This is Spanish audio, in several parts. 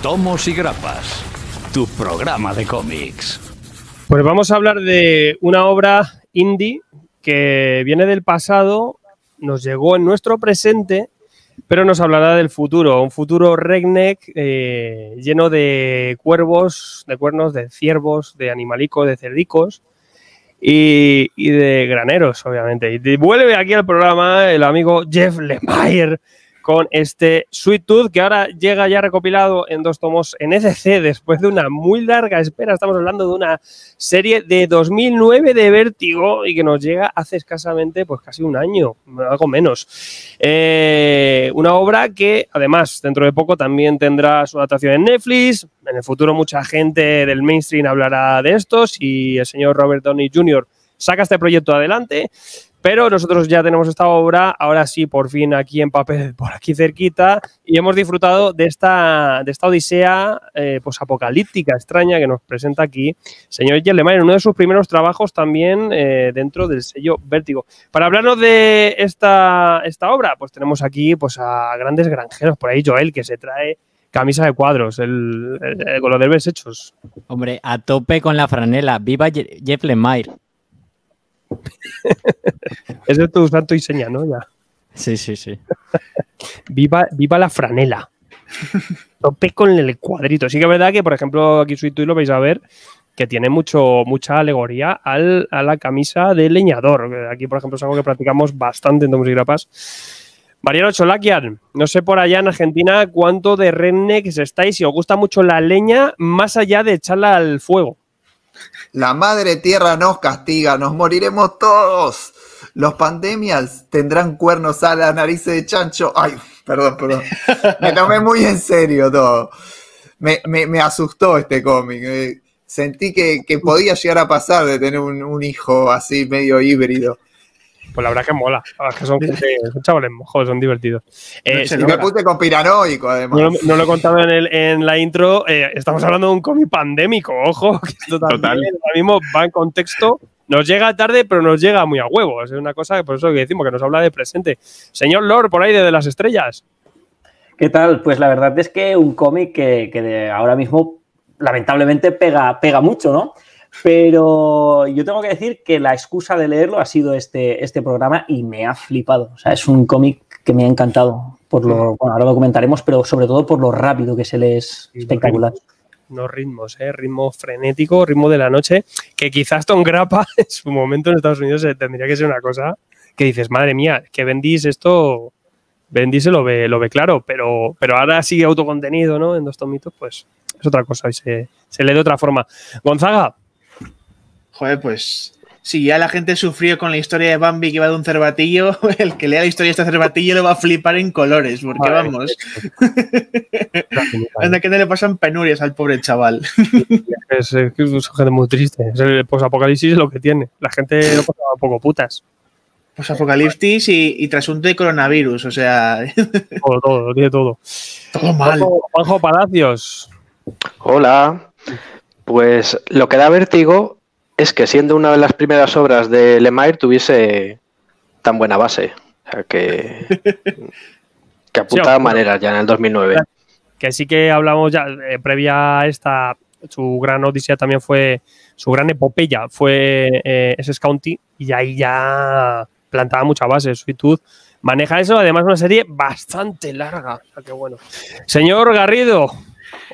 Tomos y Grapas, tu programa de cómics. Pues vamos a hablar de una obra indie que viene del pasado, nos llegó en nuestro presente, pero nos hablará del futuro, un futuro redneck lleno de cuervos, de cuernos, de ciervos, de animalicos, de cerdicos y de graneros, obviamente. Y vuelve aquí al programa el amigo Jeff Lemire con este Sweet Tooth, que ahora llega ya recopilado en 2 tomos en ECC después de una muy larga espera. Estamos hablando de una serie de 2009 de Vértigo y que nos llega hace escasamente pues casi un año, algo menos. Una obra que además dentro de poco también tendrá su adaptación en Netflix. En el futuro mucha gente del mainstream hablará de estos y el señor Robert Downey Jr. saca este proyecto adelante. Pero nosotros ya tenemos esta obra, ahora sí, por fin aquí en papel, por aquí cerquita, y hemos disfrutado de esta odisea apocalíptica, extraña, que nos presenta aquí señor Jeff Lemire, en uno de sus primeros trabajos también dentro del sello Vértigo. Para hablarnos de esta obra, pues tenemos aquí pues a grandes granjeros, por ahí Joel, que se trae camisa de cuadros, con los deberes hechos. Hombre, a tope con la franela. ¡Viva Jeff Lemire! Ese es tu santo y seña, ¿no? Ya. Sí. Viva la franela. Tope con el cuadrito. Sí que es verdad que, por ejemplo, aquí Sweet Tooth lo vais a ver, que tiene mucha alegoría a la camisa de leñador. Aquí, por ejemplo, es algo que practicamos bastante en Tomos y Grapas. Mariano Cholakian, no sé por allá en Argentina cuánto de rednecks estáis, si os gusta mucho la leña, más allá de echarla al fuego. La madre tierra nos castiga, nos moriremos todos. Los pandemias tendrán cuernos a la nariz de chancho. Ay, perdón. Me tomé muy en serio todo. Me asustó este cómic. Sentí que podía llegar a pasar de tener un hijo así medio híbrido. Pues la verdad que mola. Es que son chavales mojos, son divertidos. Y me puse conspiranoico, además. No lo he contado en la intro. Estamos hablando de un cómic pandémico, ojo. Que esto también ahora mismo va en contexto. Nos llega tarde, pero nos llega muy a huevos. Es una cosa que por eso que decimos que nos habla de presente. Señor Lord, por ahí desde las estrellas. ¿Qué tal? Pues la verdad es que un cómic que ahora mismo lamentablemente pega mucho, ¿no? Pero yo tengo que decir que la excusa de leerlo ha sido este programa y me ha flipado. O sea, es un cómic que me ha encantado. Bueno, ahora lo comentaremos, pero sobre todo por lo rápido que se lee, es espectacular. Unos ritmos, ritmo frenético, ritmo de la noche, que quizás Tom Grappa en su momento en Estados Unidos tendría que ser una cosa que dices, madre mía, que Bendis esto... Bendis se lo ve claro, pero ahora sigue autocontenido, ¿no? En 2 tomitos, pues es otra cosa y se lee de otra forma. Gonzaga. Joder, pues si ya la gente sufrió con la historia de Bambi que iba de un cervatillo, el que lea la historia de este cervatillo lo va a flipar en colores, porque vamos. Anda que no le pasan penurias al pobre chaval. Es gente muy triste. Es el posapocalipsis es lo que tiene. La gente lo pasa un poco putas. Posapocalipsis y trasunto de coronavirus, o sea. Todo, tiene todo. Todo mal. Juanjo Palacios. Hola. Pues lo que da vértigo es que siendo una de las primeras obras de Lemire tuviese tan buena base. O sea, que apuntaba maneras ya en el 2009. Que sí que hablamos ya, previa a esta, su gran odisea también fue, su gran epopeya fue SS County, y ahí ya plantaba mucha base. Sweet Tooth maneja eso, además una serie bastante larga. O sea, que bueno. Señor Garrido.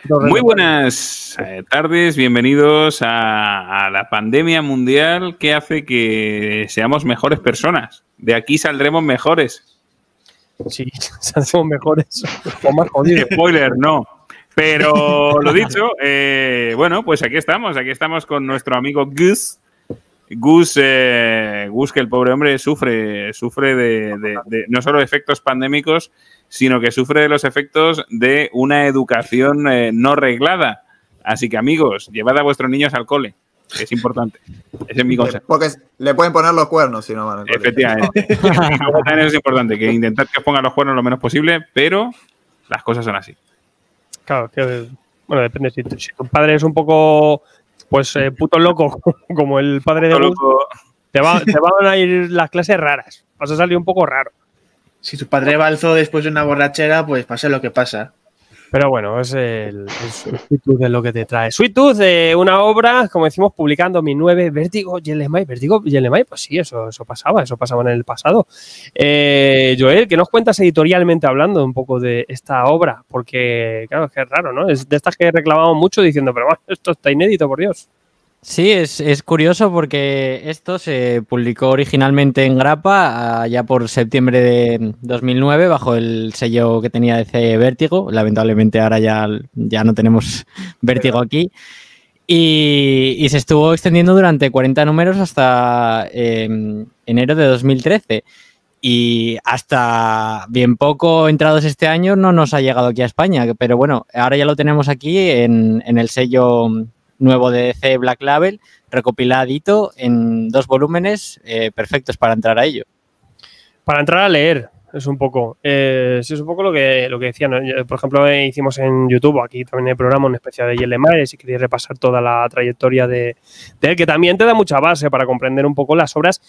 Muy buenas tardes, bienvenidos a la pandemia mundial que hace que seamos mejores personas. De aquí saldremos mejores. Sí, saldremos mejores. O más jodidos. Spoiler, no. Pero lo dicho, bueno, pues aquí estamos con nuestro amigo Gus. Gus, que el pobre hombre sufre de no solo efectos pandémicos, sino que sufre de los efectos de una educación no reglada. Así que, amigos, llevad a vuestros niños al cole, que es importante. Ese es mi consejo. Porque le pueden poner los cuernos si no van al cole. Efectivamente. También es importante, que intentad que os pongan los cuernos lo menos posible, pero las cosas son así. Claro, que, bueno, depende. Si tu padre es un poco, pues, puto loco, como el padre de Gus, te van a ir las clases raras. Vas a salir un poco raro. Si tu padre balzó después de una borrachera, pues pasa lo que pasa. Pero bueno, es el Sweet Tooth de lo que te trae. Sweet Tooth, una obra, como decimos, publicando 2009, Vértigo, Yellemay, pues sí, eso pasaba en el pasado. Joel, ¿qué nos cuentas editorialmente hablando un poco de esta obra? Porque, claro, es que es raro, ¿no? Es de estas que reclamamos mucho diciendo, pero bueno, esto está inédito, por Dios. Sí, es curioso porque esto se publicó originalmente en Grappa ya por septiembre de 2009 bajo el sello que tenía DC Vértigo. Lamentablemente ahora ya no tenemos Vértigo aquí. Y se estuvo extendiendo durante 40 números hasta enero de 2013. Y hasta bien poco entrados este año no nos ha llegado aquí a España. Pero bueno, ahora ya lo tenemos aquí en el sello nuevo de DC Black Label, recopiladito en 2 volúmenes perfectos para entrar a ello. Para entrar a leer, es un poco. Sí, es un poco lo que decían, ¿no? Por ejemplo, hicimos en YouTube, aquí también en el programa, un especial de Yellemay, si queréis repasar toda la trayectoria de él, que también te da mucha base para comprender un poco las obras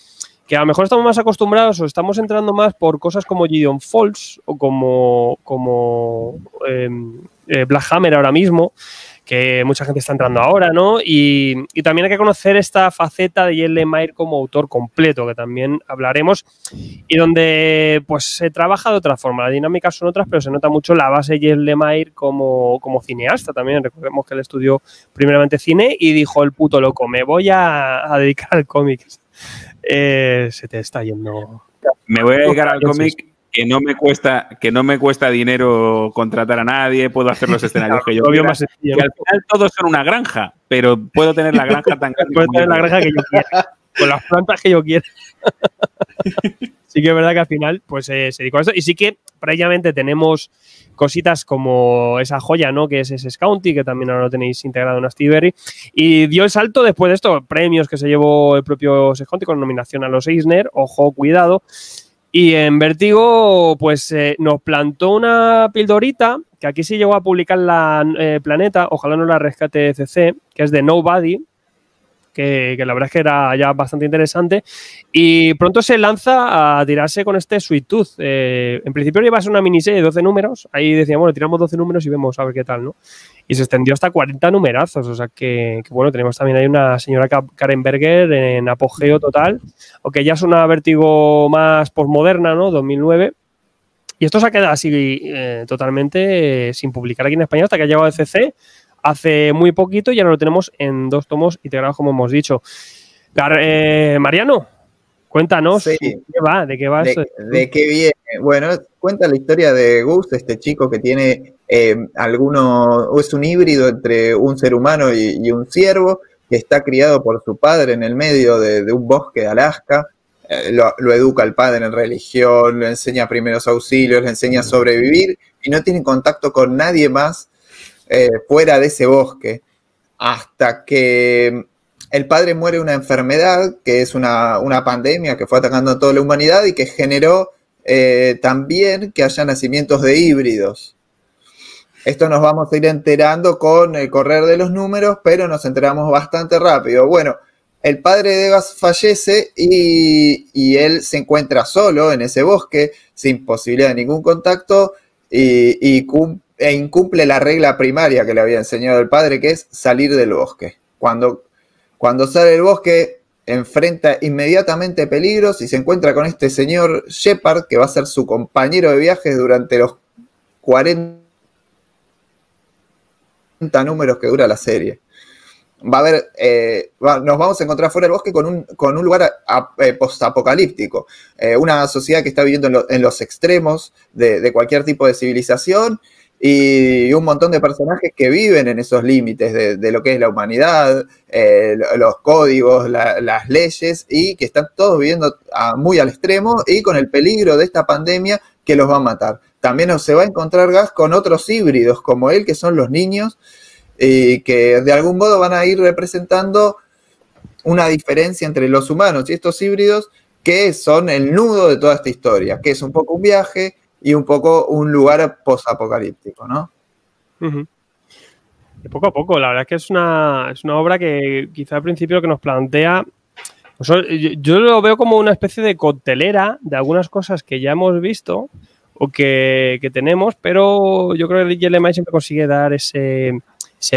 que a lo mejor estamos más acostumbrados o estamos entrando más por cosas como Gideon Falls o como Black Hammer ahora mismo, que mucha gente está entrando ahora, ¿no? Y también hay que conocer esta faceta de Yellemay como autor completo, que también hablaremos, y donde pues se trabaja de otra forma. Las dinámicas son otras, pero se nota mucho la base de Yellemay como cineasta también. Recordemos que él estudió primeramente cine y dijo, el puto loco, me voy a dedicar al cómic. Se te está yendo. Me voy a dedicar al cómic. Que no me cuesta dinero contratar a nadie, puedo hacer los escenarios que yo quiera. Y al final todos son una granja, pero puedo tener la granja tan grande. Puedo tener la granja que yo quiera, con las plantas que yo quiera. Sí que es verdad que al final pues se dedicó a esto. Y sí que previamente tenemos cositas como esa joya, ¿no? Que es SS County, que también ahora lo tenéis integrado en Astiberri. Y dio el salto después de esto, premios que se llevó el propio SS County con nominación a los Eisner. Ojo, cuidado. Y en Vértigo, pues nos plantó una pildorita, que aquí sí llegó a publicar la Planeta, ojalá no la rescate CC, que es de Nobody, que la verdad es que era ya bastante interesante. Y pronto se lanza a tirarse con este Sweet Tooth. En principio iba a ser una miniserie de 12 números, ahí decíamos, bueno, tiramos 12 números y vemos a ver qué tal, ¿no? Y se extendió hasta 40 numerazos, o sea que bueno, tenemos también ahí una señora Karen Berger en apogeo total, aunque ya es una Vértigo más postmoderna, ¿no? 2009. Y esto se ha quedado así totalmente sin publicar aquí en España hasta que ha llegado el CC hace muy poquito y ahora lo tenemos en 2 tomos integrados, como hemos dicho. Mariano, cuéntanos, sí. ¿De qué va esto? ¿De qué viene? Bueno, cuenta la historia de Gus, este chico que tiene es un híbrido entre un ser humano y un ciervo, que está criado por su padre en el medio de un bosque de Alaska. Lo educa el padre en religión, le enseña primeros auxilios, le enseña a sobrevivir y no tiene contacto con nadie más fuera de ese bosque, hasta que el padre muere de una enfermedad que es una pandemia que fue atacando a toda la humanidad y que generó también que haya nacimientos de híbridos. Esto nos vamos a ir enterando con el correr de los números, pero nos enteramos bastante rápido. Bueno, el padre de Gus fallece y él se encuentra solo en ese bosque, sin posibilidad de ningún contacto, e incumple la regla primaria que le había enseñado el padre, que es salir del bosque. Cuando sale del bosque, enfrenta inmediatamente peligros y se encuentra con este señor Shepard, que va a ser su compañero de viajes durante los 40 números que dura la serie. Va a haber, nos vamos a encontrar fuera del bosque con un lugar postapocalíptico, una sociedad que está viviendo en los extremos de cualquier tipo de civilización y un montón de personajes que viven en esos límites de lo que es la humanidad, los códigos, las leyes, y que están todos viviendo muy al extremo y con el peligro de esta pandemia que los va a matar. También se va a encontrar Gus con otros híbridos como él, que son los niños, y que de algún modo van a ir representando una diferencia entre los humanos y estos híbridos, que son el nudo de toda esta historia, que es un poco un viaje y un poco un lugar posapocalíptico, ¿no? Uh-huh. Y poco a poco, la verdad es que es una obra que quizá al principio que nos plantea, yo lo veo como una especie de coctelera de algunas cosas que ya hemos visto, o que tenemos, pero yo creo que Lemay siempre consigue dar ese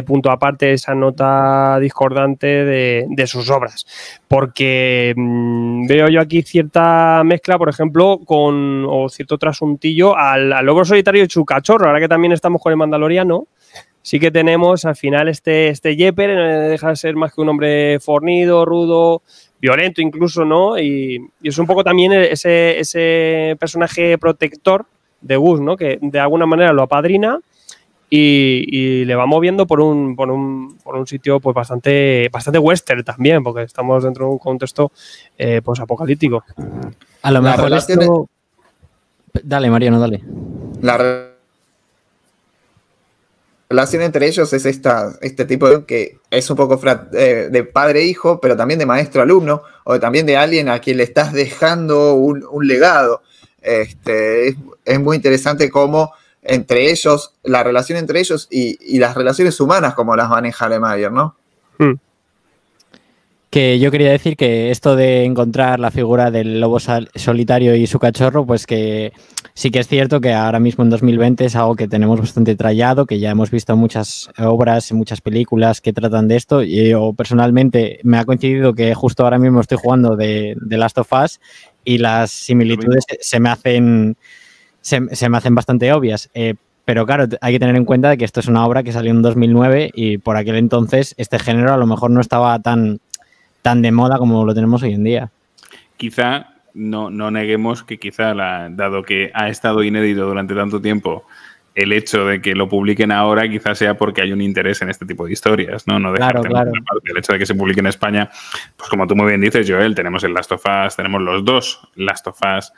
punto aparte, esa nota discordante de sus obras. Porque veo yo aquí cierta mezcla, por ejemplo, o cierto trasuntillo al Lobo Solitario y su cachorro. Ahora que también estamos con el Mandaloriano, sí que tenemos al final este Jepper, deja de ser más que un hombre fornido, rudo, violento incluso, ¿no? Y es un poco también ese personaje protector de Gus, ¿no? Que de alguna manera lo apadrina y le va moviendo por un sitio pues bastante western también, porque estamos dentro de un contexto pues apocalíptico. A lo mejor esto... Dale, Mariano, dale. La relación entre ellos es este tipo de que es un poco de padre-hijo, pero también de maestro-alumno, o también de alguien a quien le estás dejando un legado. Es muy interesante cómo entre ellos, la relación entre ellos y las relaciones humanas como las maneja Lemaier, ¿no? Que yo quería decir que esto de encontrar la figura del lobo solitario y su cachorro, pues que sí que es cierto que ahora mismo en 2020 es algo que tenemos bastante trallado, que ya hemos visto muchas obras, muchas películas que tratan de esto. Y yo personalmente me ha coincidido que justo ahora mismo estoy jugando de Last of Us y las similitudes se me hacen bastante obvias. Pero claro, hay que tener en cuenta que esto es una obra que salió en 2009 y por aquel entonces este género a lo mejor no estaba tan de moda como lo tenemos hoy en día. Quizá no neguemos que dado que ha estado inédito durante tanto tiempo, el hecho de que lo publiquen ahora quizás sea porque hay un interés en este tipo de historias, ¿no? No dejarte claro. El hecho de que se publique en España, pues como tú muy bien dices, Joel, tenemos el Last of Us, tenemos los dos Last of Us,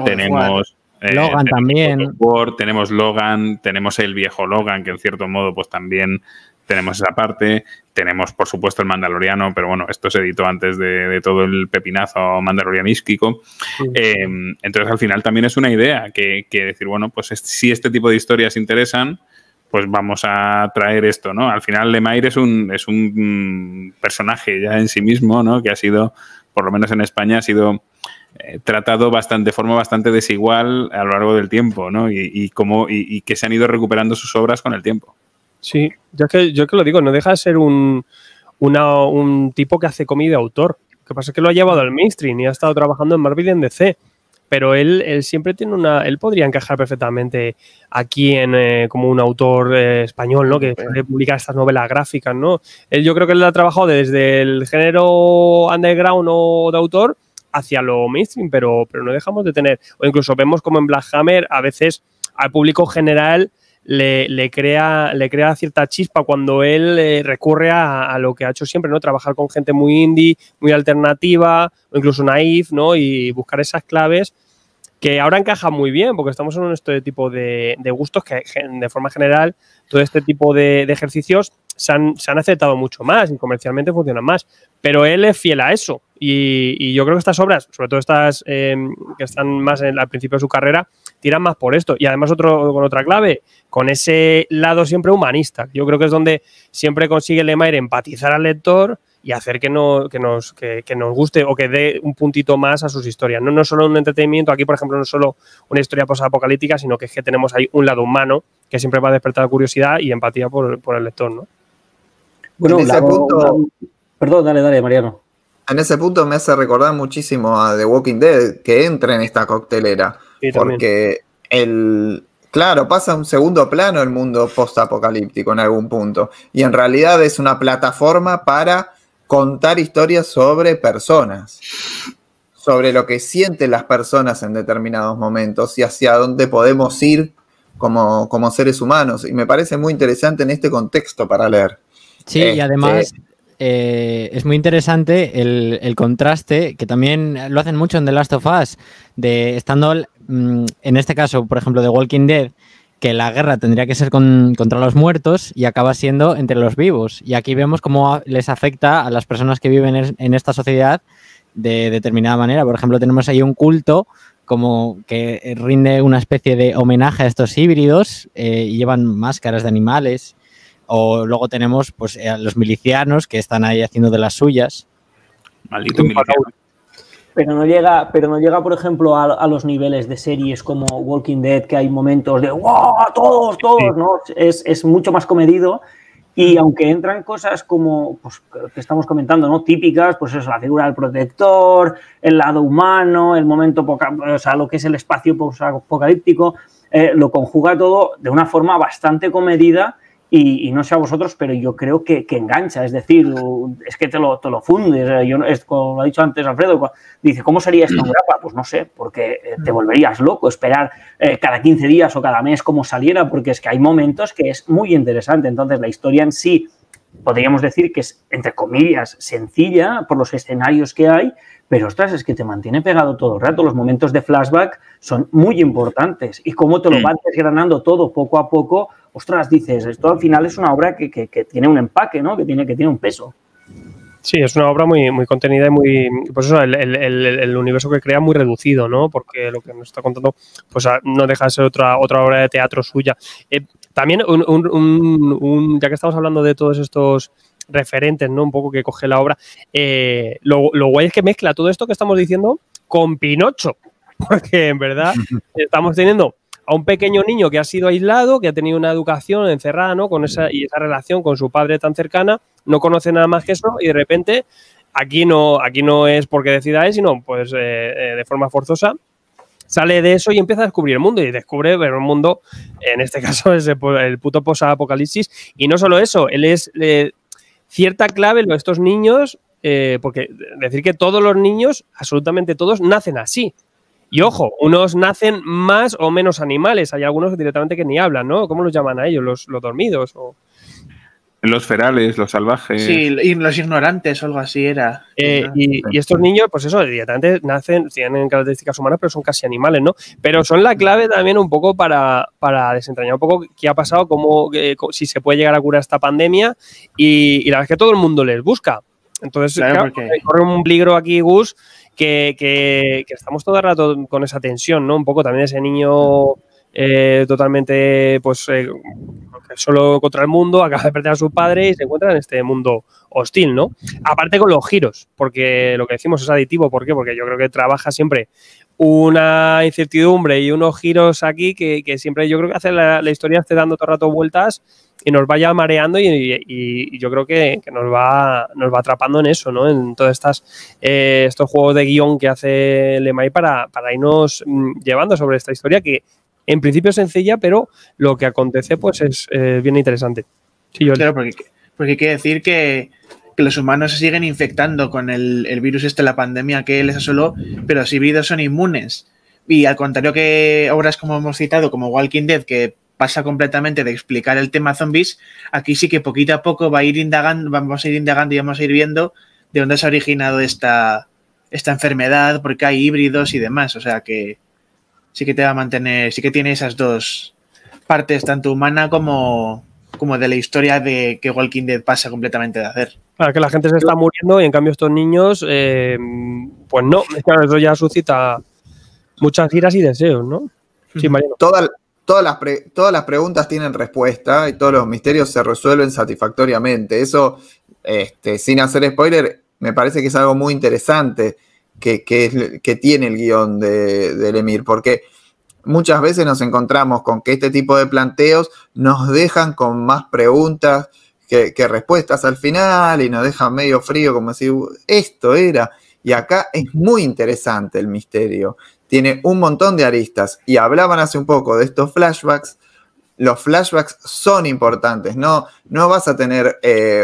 tenemos... Logan también. Tenemos Logan, tenemos el viejo Logan, que en cierto modo pues también tenemos esa parte, tenemos por supuesto el Mandaloriano, pero bueno, esto se editó antes de todo el pepinazo mandalorianístico. Entonces al final también es una idea que decir, bueno, pues si este tipo de historias interesan, pues vamos a traer esto, ¿no? Al final Lemaier es un personaje ya en sí mismo, ¿no? Que ha sido, por lo menos en España, ha sido tratado de forma bastante desigual a lo largo del tiempo, ¿no? Y que se han ido recuperando sus obras con el tiempo. Sí, yo que lo digo, no deja de ser un tipo que hace cómic de autor. Lo que pasa es que lo ha llevado al mainstream y ha estado trabajando en Marvel y en DC. Pero él siempre tiene él podría encajar perfectamente aquí como un autor español, ¿no? Que publica estas novelas gráficas, ¿no? Yo creo que él ha trabajado desde el género underground o de autor hacia lo mainstream, pero no dejamos de tener, o incluso vemos como en Black Hammer a veces al público general le crea cierta chispa cuando él recurre a lo que ha hecho siempre, ¿no? Trabajar con gente muy indie, muy alternativa, o incluso naif, ¿no? Y buscar esas claves que ahora encajan muy bien, porque estamos en este tipo de gustos que, de forma general, todo este tipo de ejercicios se han aceptado mucho más y comercialmente funcionan más. Pero él es fiel a eso. Y yo creo que estas obras, sobre todo estas que están más al principio de su carrera, tiran más por esto. Y además con otra clave, con ese lado siempre humanista. Yo creo que es donde siempre consigue Lemaier empatizar al lector y hacer que nos guste o que dé un puntito más a sus historias. No solo un entretenimiento, aquí por ejemplo no es solo una historia posapocalíptica, sino que es que tenemos ahí un lado humano que siempre va a despertar curiosidad y empatía por el lector, ¿no? Bueno, perdón, dale, Mariano. En ese punto me hace recordar muchísimo a The Walking Dead, que entra en esta coctelera. Sí, porque claro, pasa a un segundo plano el mundo post-apocalíptico en algún punto. Y en realidad es una plataforma para contar historias sobre personas. Sobre lo que sienten las personas en determinados momentos y hacia dónde podemos ir como seres humanos. Y me parece muy interesante en este contexto para leer. Sí, y además es muy interesante el contraste, que también lo hacen mucho en The Last of Us, de estando, en este caso, por ejemplo, de Walking Dead, que la guerra tendría que ser contra los muertos y acaba siendo entre los vivos. Y aquí vemos cómo les afecta a las personas que viven en esta sociedad de determinada manera. Por ejemplo, tenemos ahí un culto como que rinde una especie de homenaje a estos híbridos y llevan máscaras de animales. O luego tenemos pues a los milicianos que están ahí haciendo de las suyas. Maldito miliciano. Pero no llega, por ejemplo, a los niveles de series como Walking Dead, que hay momentos de ¡wow! Todos, ¿no? Es mucho más comedido. Y aunque entran cosas como pues, que estamos comentando, ¿no? Típicas, pues eso, la figura del protector, el lado humano, el momento, o sea, lo que es el espacio apocalíptico, lo conjuga todo de una forma bastante comedida y no sé a vosotros, pero yo creo que engancha, es decir, es que te lo fundes. Como lo ha dicho antes Alfredo, dice, ¿cómo sería esto en grapa? Pues no sé, porque te volverías loco esperar cada 15 días o cada mes cómo saliera, porque es que hay momentos que es muy interesante. Entonces, la historia en sí, podríamos decir que es, entre comillas, sencilla por los escenarios que hay, pero, ostras, es que te mantiene pegado todo el rato. Los momentos de flashback son muy importantes y cómo te lo vas desgranando todo poco a poco, ostras, dices, esto al final es una obra que tiene un empaque, ¿no? Que tiene un peso. Sí, es una obra muy, muy contenida y muy... Pues eso, el universo que crea muy reducido, ¿no? Porque lo que nos está contando pues no deja de ser otra obra de teatro suya. También, ya que estamos hablando de todos estos referentes, ¿no? Un poco que coge la obra, lo guay es que mezcla todo esto que estamos diciendo con Pinocho. Porque, en verdad, estamos teniendo a un pequeño niño que ha sido aislado, que ha tenido una educación encerrada, ¿no? Con esa relación con su padre tan cercana, no conoce nada más que eso y de repente aquí no es porque decida él, sino pues de forma forzosa sale de eso y empieza a descubrir el mundo y descubre un mundo, en este caso es el puto post-apocalipsis. Y no solo eso, él es cierta clave de estos niños, porque decir que todos los niños, absolutamente todos, nacen así. Y ojo, unos nacen más o menos animales. Hay algunos directamente que ni hablan, ¿no? ¿Cómo los llaman a ellos? ¿Los dormidos? Los ferales, los salvajes. Sí, y los ignorantes o algo así era. Y estos niños, pues eso, directamente nacen, tienen características humanas, pero son casi animales, ¿no? Pero son la clave también un poco para desentrañar un poco qué ha pasado, si se puede llegar a curar esta pandemia. Y la verdad es que todo el mundo les busca. Entonces, claro, corre un peligro aquí, Gus, que estamos todo el rato con esa tensión, ¿no? Un poco también ese niño totalmente, pues, solo contra el mundo, acaba de perder a su padre y se encuentra en este mundo hostil, ¿no? Aparte con los giros, porque lo que decimos es aditivo. ¿Por qué? Porque yo creo que trabaja siempre una incertidumbre y unos giros aquí que siempre yo creo que hace la historia esté dando todo el rato vueltas y nos vaya mareando y yo creo que nos va atrapando en eso, ¿no? En todos estos juegos de guión que hace Lemay para irnos llevando sobre esta historia que en principio es sencilla, pero lo que acontece pues es bien interesante. Sí, claro, porque hay que decir que los humanos se siguen infectando con el virus la pandemia que les asoló, pero los híbridos son inmunes. Y al contrario que obras como hemos citado, como Walking Dead, que pasa completamente de explicar el tema zombies, aquí sí que poquito a poco vamos a ir indagando y vamos a ir viendo de dónde se ha originado esta enfermedad, porque hay híbridos y demás. O sea que sí que te va a mantener, sí que tiene esas dos partes, tanto humana como de la historia de que Walking Dead pasa completamente de hacer. Claro, que la gente se está muriendo y en cambio estos niños, pues no, claro, eso ya suscita muchas iras y deseos, ¿no? Sí, Mariano. Todas las preguntas tienen respuesta y todos los misterios se resuelven satisfactoriamente. Eso, sin hacer spoiler, me parece que es algo muy interesante que tiene el guión de Lemire, porque muchas veces nos encontramos con que este tipo de planteos nos dejan con más preguntas que respuestas al final y nos dejan medio frío, como decir, esto era. Y acá es muy interesante el misterio. Tiene un montón de aristas. Y hablaban hace un poco de estos flashbacks. Los flashbacks son importantes. No vas a tener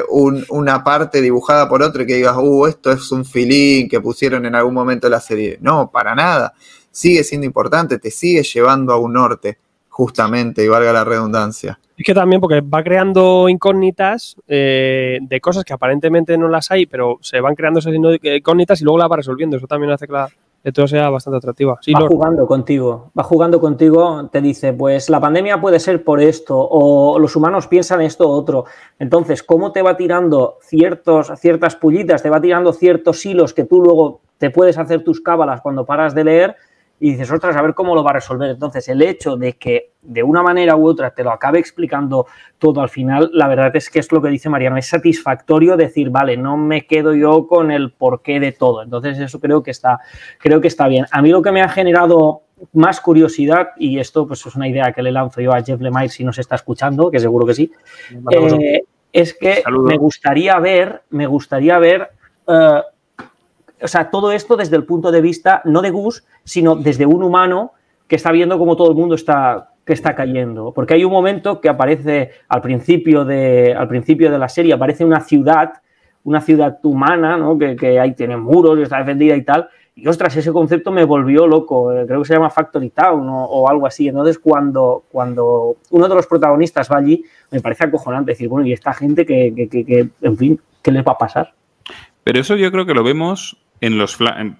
una parte dibujada por otro y que digas, esto es un feeling que pusieron en algún momento de la serie. No, para nada. Sigue siendo importante, te sigue llevando a un norte, justamente, y valga la redundancia. Es que también porque va creando incógnitas de cosas que aparentemente no las hay, pero se van creando esas incógnitas y luego las va resolviendo. Eso también hace que todo sea bastante atractiva. Sí, va jugando contigo, te dice, pues la pandemia puede ser por esto, o los humanos piensan esto o otro. Entonces, ¿cómo te va tirando ciertas pullitas, te va tirando ciertos hilos que tú luego te puedes hacer tus cábalas cuando paras de leer? y dices, ostras, a ver cómo lo va a resolver. Entonces, el hecho de que de una manera u otra te lo acabe explicando todo al final, la verdad es que es lo que dice Mariano, es satisfactorio decir, vale, no me quedo yo con el porqué de todo. Entonces, eso creo que está bien. A mí lo que me ha generado más curiosidad, y esto pues es una idea que le lanzo yo a Jeff Lemire si nos está escuchando, que seguro que sí, es que Saludo. me gustaría ver o sea, todo esto desde el punto de vista no de Gus, sino desde un humano que está viendo cómo todo el mundo está cayendo. Porque hay un momento que aparece al principio de la serie, aparece una ciudad humana, ¿no? que ahí tiene muros y está defendida y tal. Y ostras, ese concepto me volvió loco. Creo que se llama Factory Town o algo así. Entonces, cuando uno de los protagonistas va allí, me parece acojonante decir, bueno, y esta gente que en fin, ¿qué les va a pasar? Pero eso yo creo que lo vemos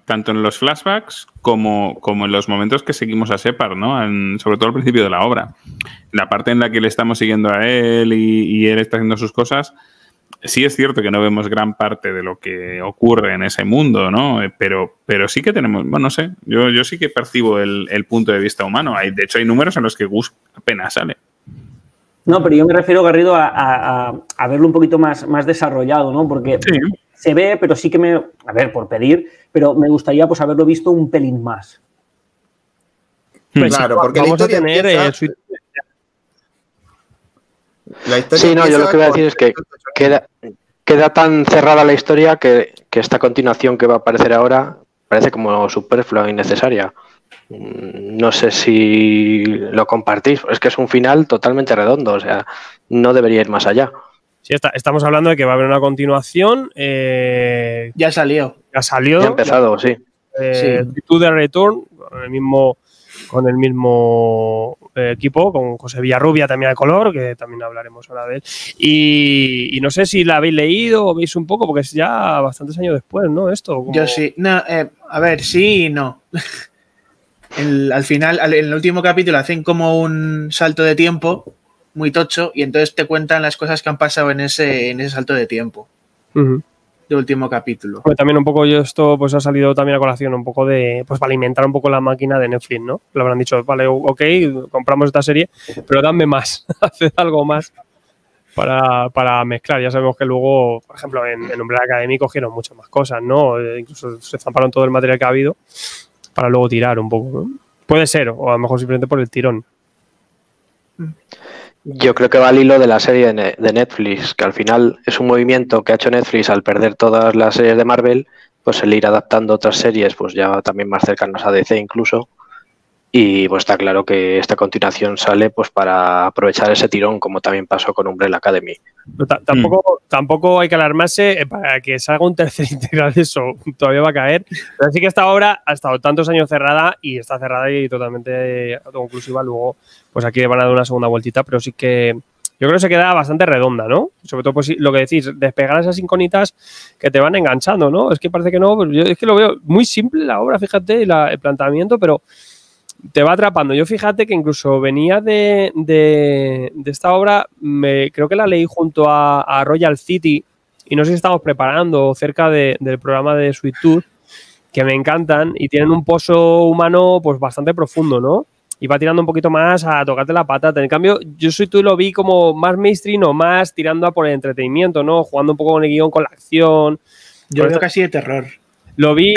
tanto en los flashbacks como en los momentos que seguimos a Shepard, ¿no? Sobre todo al principio de la obra. La parte en la que le estamos siguiendo a él y él está haciendo sus cosas, sí es cierto que no vemos gran parte de lo que ocurre en ese mundo, ¿no? Pero sí que tenemos, bueno, no sé, yo sí que percibo el punto de vista humano. De hecho, hay números en los que Gus apenas sale. No, pero yo me refiero, Garrido, a verlo un poquito más desarrollado, ¿no? Porque sí. Se ve, pero sí que a ver, por pedir, pero me gustaría pues haberlo visto un pelín más. Pues claro, porque vamos a tener la historia. Sí, no, yo lo que voy a decir es que queda tan cerrada la historia que esta continuación que va a aparecer ahora parece como superflua e innecesaria. No sé si lo compartís, es que es un final totalmente redondo, o sea, no debería ir más allá. Sí, estamos hablando de que va a haber una continuación. Ya salió. Ya ha empezado, sí. To the Return, con el mismo equipo, con José Villarrubia también de color, que también hablaremos ahora de él. Y no sé si la habéis leído o veis un poco, porque es ya bastantes años después, ¿no? Esto. Como... Yo sí. No, a ver, sí y no. Al final, en el último capítulo hacen como un salto de tiempo muy tocho y entonces te cuentan las cosas que han pasado en ese salto de tiempo. De último capítulo. Pues también un poco esto pues ha salido también a colación un poco de pues para alimentar un poco la máquina de Netflix, ¿no? Le habrán dicho, vale, ok, compramos esta serie, pero dame más, haced algo más para mezclar. Ya sabemos que luego, por ejemplo, en Umbrella Academy cogieron muchas más cosas, ¿no? Incluso se zamparon todo el material que ha habido para luego tirar un poco, ¿no? Puede ser, o a lo mejor simplemente por el tirón. Yo creo que va al hilo de la serie de Netflix, que al final es un movimiento que ha hecho Netflix al perder todas las series de Marvel, pues el ir adaptando otras series, pues ya también más cercanas a DC incluso, y pues está claro que esta continuación sale pues para aprovechar ese tirón, como también pasó con Umbrella Academy. Tampoco hay que alarmarse para que salga un tercer integral de eso, todavía va a caer. Pero sí que esta obra ha estado tantos años cerrada y está cerrada y totalmente autoconclusiva. Luego, pues aquí le van a dar una segunda vueltita, pero sí que yo creo que se queda bastante redonda, ¿no? Sobre todo, pues lo que decís, despegar esas incógnitas que te van enganchando, ¿no? Es que parece que no, pero yo es que lo veo muy simple la obra, fíjate, el planteamiento, pero te va atrapando. Yo fíjate que incluso venía de esta obra, creo que la leí junto a Royal City y no sé si estamos preparando cerca del programa de Sweet Tooth, que me encantan y tienen un pozo humano pues bastante profundo, ¿no? Y va tirando un poquito más a tocarte la patata. En cambio, yo Sweet Tooth lo vi como más mainstream o más tirando a por el entretenimiento, ¿no? Jugando un poco con el guión, con la acción. Yo veo casi de terror. Lo vi...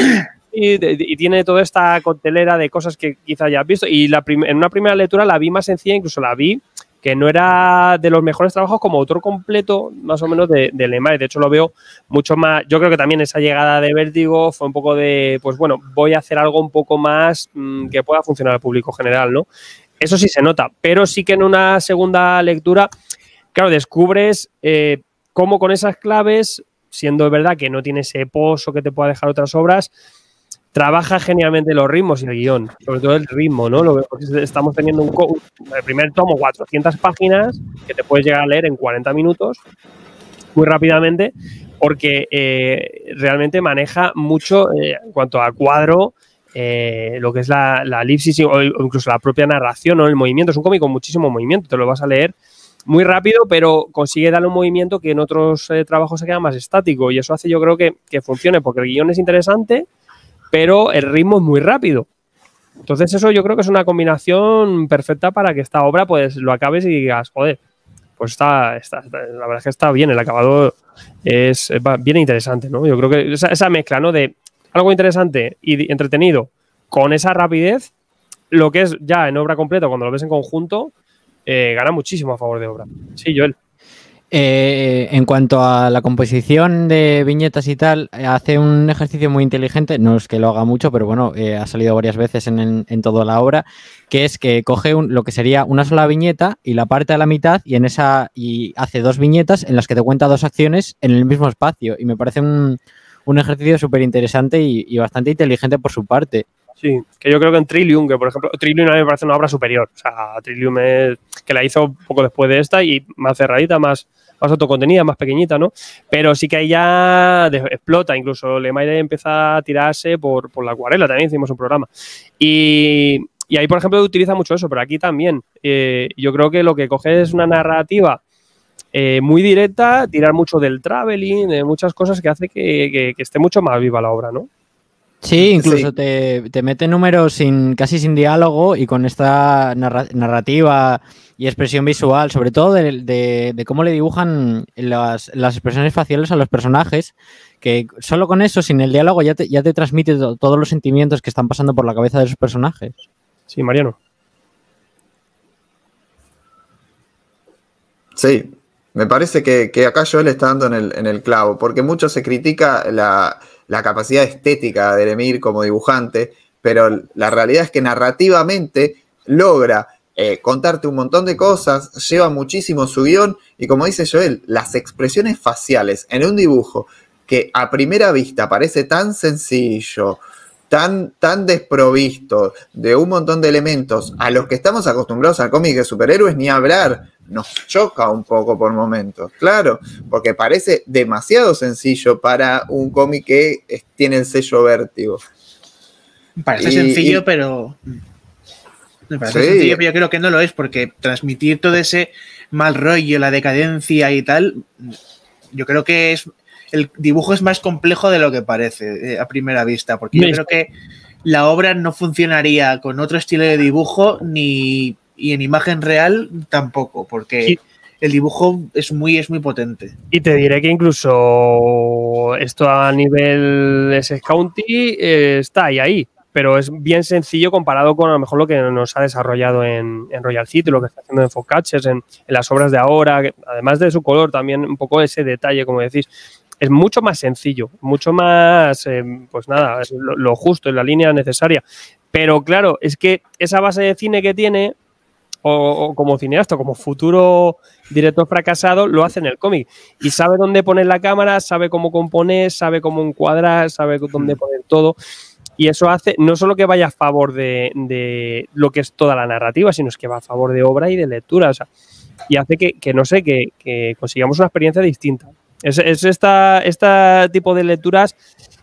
Y tiene toda esta coctelera de cosas que quizá ya has visto. Y en una primera lectura la vi más sencilla, incluso la vi que no era de los mejores trabajos como autor completo, más o menos, de Lemire. De hecho, lo veo mucho más. Yo creo que también esa llegada de Vértigo fue un poco de, pues bueno, voy a hacer algo un poco más que pueda funcionar al público general, ¿no? Eso sí se nota, pero sí que en una segunda lectura, claro, descubres cómo con esas claves, siendo verdad que no tiene ese pozo que te pueda dejar otras obras, trabaja genialmente los ritmos y el guión, sobre todo el ritmo, ¿no? Estamos teniendo el primer tomo, 400 páginas, que te puedes llegar a leer en 40 minutos, muy rápidamente, porque realmente maneja mucho en cuanto a cuadro, lo que es la elipsis o incluso la propia narración, ¿no? El movimiento. Es un cómic con muchísimo movimiento, te lo vas a leer muy rápido, pero consigue darle un movimiento que en otros trabajos se queda más estático, y eso hace, yo creo, que funcione, porque el guión es interesante, pero el ritmo es muy rápido. Entonces eso yo creo que es una combinación perfecta para que esta obra pues lo acabes y digas, joder, pues la verdad es que está bien, el acabado es bien interesante, ¿no? Yo creo que esa mezcla, ¿no? De algo interesante y entretenido con esa rapidez, lo que es ya en obra completa, cuando lo ves en conjunto, gana muchísimo a favor de obra. Sí, Joel. En cuanto a la composición de viñetas y tal, hace un ejercicio muy inteligente, no es que lo haga mucho, pero bueno, ha salido varias veces en toda la obra, que es que coge lo que sería una sola viñeta y la parte a la mitad y hace 2 viñetas en las que te cuenta 2 acciones en el mismo espacio, y me parece un ejercicio súper interesante y bastante inteligente por su parte. Sí, que yo creo que en Trillium, que por ejemplo, Trillium a mí me parece una obra superior. O sea, Trillium es que la hizo un poco después de esta y más cerradita, más autocontenida, más pequeñita, ¿no? Pero sí que ahí ya explota. Incluso Lemire empieza a tirarse por la acuarela, también hicimos un programa. Y ahí, por ejemplo, utiliza mucho eso, pero aquí también. Yo creo que lo que coge es una narrativa muy directa, tirar mucho del traveling, de muchas cosas que hace que esté mucho más viva la obra, ¿no? Sí, incluso te mete números casi sin diálogo y con esta narrativa y expresión visual, sobre todo de cómo le dibujan las expresiones faciales a los personajes, que solo con eso, sin el diálogo, ya te transmite todos los sentimientos que están pasando por la cabeza de esos personajes. Sí, Mariano. Sí, me parece que acá Joel está dando en el clavo, porque mucho se critica la capacidad estética de Lemire como dibujante, pero la realidad es que narrativamente logra contarte un montón de cosas, lleva muchísimo su guión, y como dice Joel, las expresiones faciales en un dibujo que a primera vista parece tan sencillo, tan desprovisto de un montón de elementos a los que estamos acostumbrados al cómic de superhéroes, ni hablar, nos choca un poco por momentos, claro, porque parece demasiado sencillo para un cómic que tiene el sello Vértigo. Parece sencillo, pero... Me parece sencillo, pero yo creo que no lo es, porque transmitir todo ese mal rollo, la decadencia y tal, yo creo que el dibujo es más complejo de lo que parece a primera vista, porque yo creo que la obra no funcionaría con otro estilo de dibujo y en imagen real tampoco, porque el dibujo es muy potente. Y te diré que incluso esto a nivel SS County está ahí, pero es bien sencillo comparado con a lo mejor lo que nos ha desarrollado en Royal City, lo que está haciendo en Focaccias, en las obras de ahora, que, además de su color, también un poco ese detalle, como decís, es mucho más sencillo, mucho más, pues nada, es lo justo, es la línea necesaria. Pero claro, es que esa base de cine que tiene, o como cineasta, como futuro director fracasado, lo hace en el cómic. Y sabe dónde poner la cámara, sabe cómo componer, sabe cómo encuadrar, sabe dónde poner todo. Y eso hace no solo que vaya a favor de lo que es toda la narrativa, sino es que va a favor de obra y de lectura. O sea, y hace que no sé, que consigamos una experiencia distinta. Es este tipo de lecturas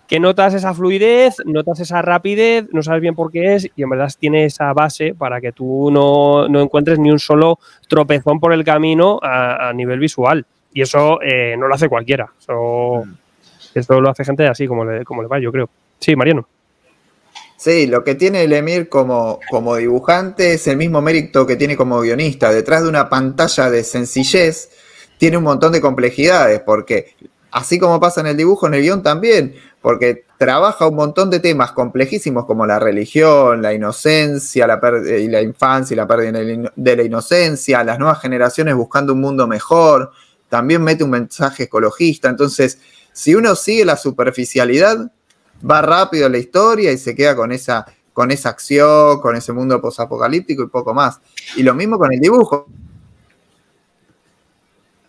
que notas esa fluidez, notas esa rapidez, no sabes bien por qué es, y en verdad tiene esa base para que tú no encuentres ni un solo tropezón por el camino a nivel visual. Y eso no lo hace cualquiera. Esto lo hace gente así como le va, yo creo. Sí, Mariano. Sí, lo que tiene Lemire como dibujante es el mismo mérito que tiene como guionista. Detrás de una pantalla de sencillez tiene un montón de complejidades, porque así como pasa en el dibujo, en el guión también, porque trabaja un montón de temas complejísimos como la religión, la inocencia y la infancia y la pérdida de la inocencia, las nuevas generaciones buscando un mundo mejor, también mete un mensaje ecologista. Entonces, si uno sigue la superficialidad, va rápido la historia y se queda con esa acción, con ese mundo posapocalíptico y poco más. Y lo mismo con el dibujo.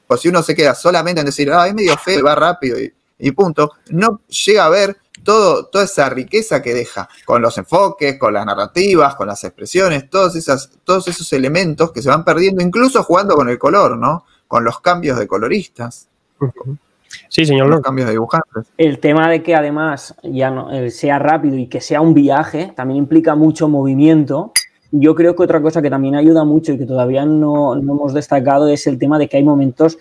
O si uno se queda solamente en decir, es medio feo y va rápido y punto, no llega a ver toda esa riqueza que deja, con los enfoques, con las narrativas, con las expresiones, todos esos elementos que se van perdiendo, incluso jugando con el color, ¿no? Con los cambios de coloristas. Sí, señor. Los cambios de dibujantes. El tema de que además ya no, sea rápido y que sea un viaje también implica mucho movimiento. Yo creo que otra cosa que también ayuda mucho y que todavía no hemos destacado es el tema de que hay momentos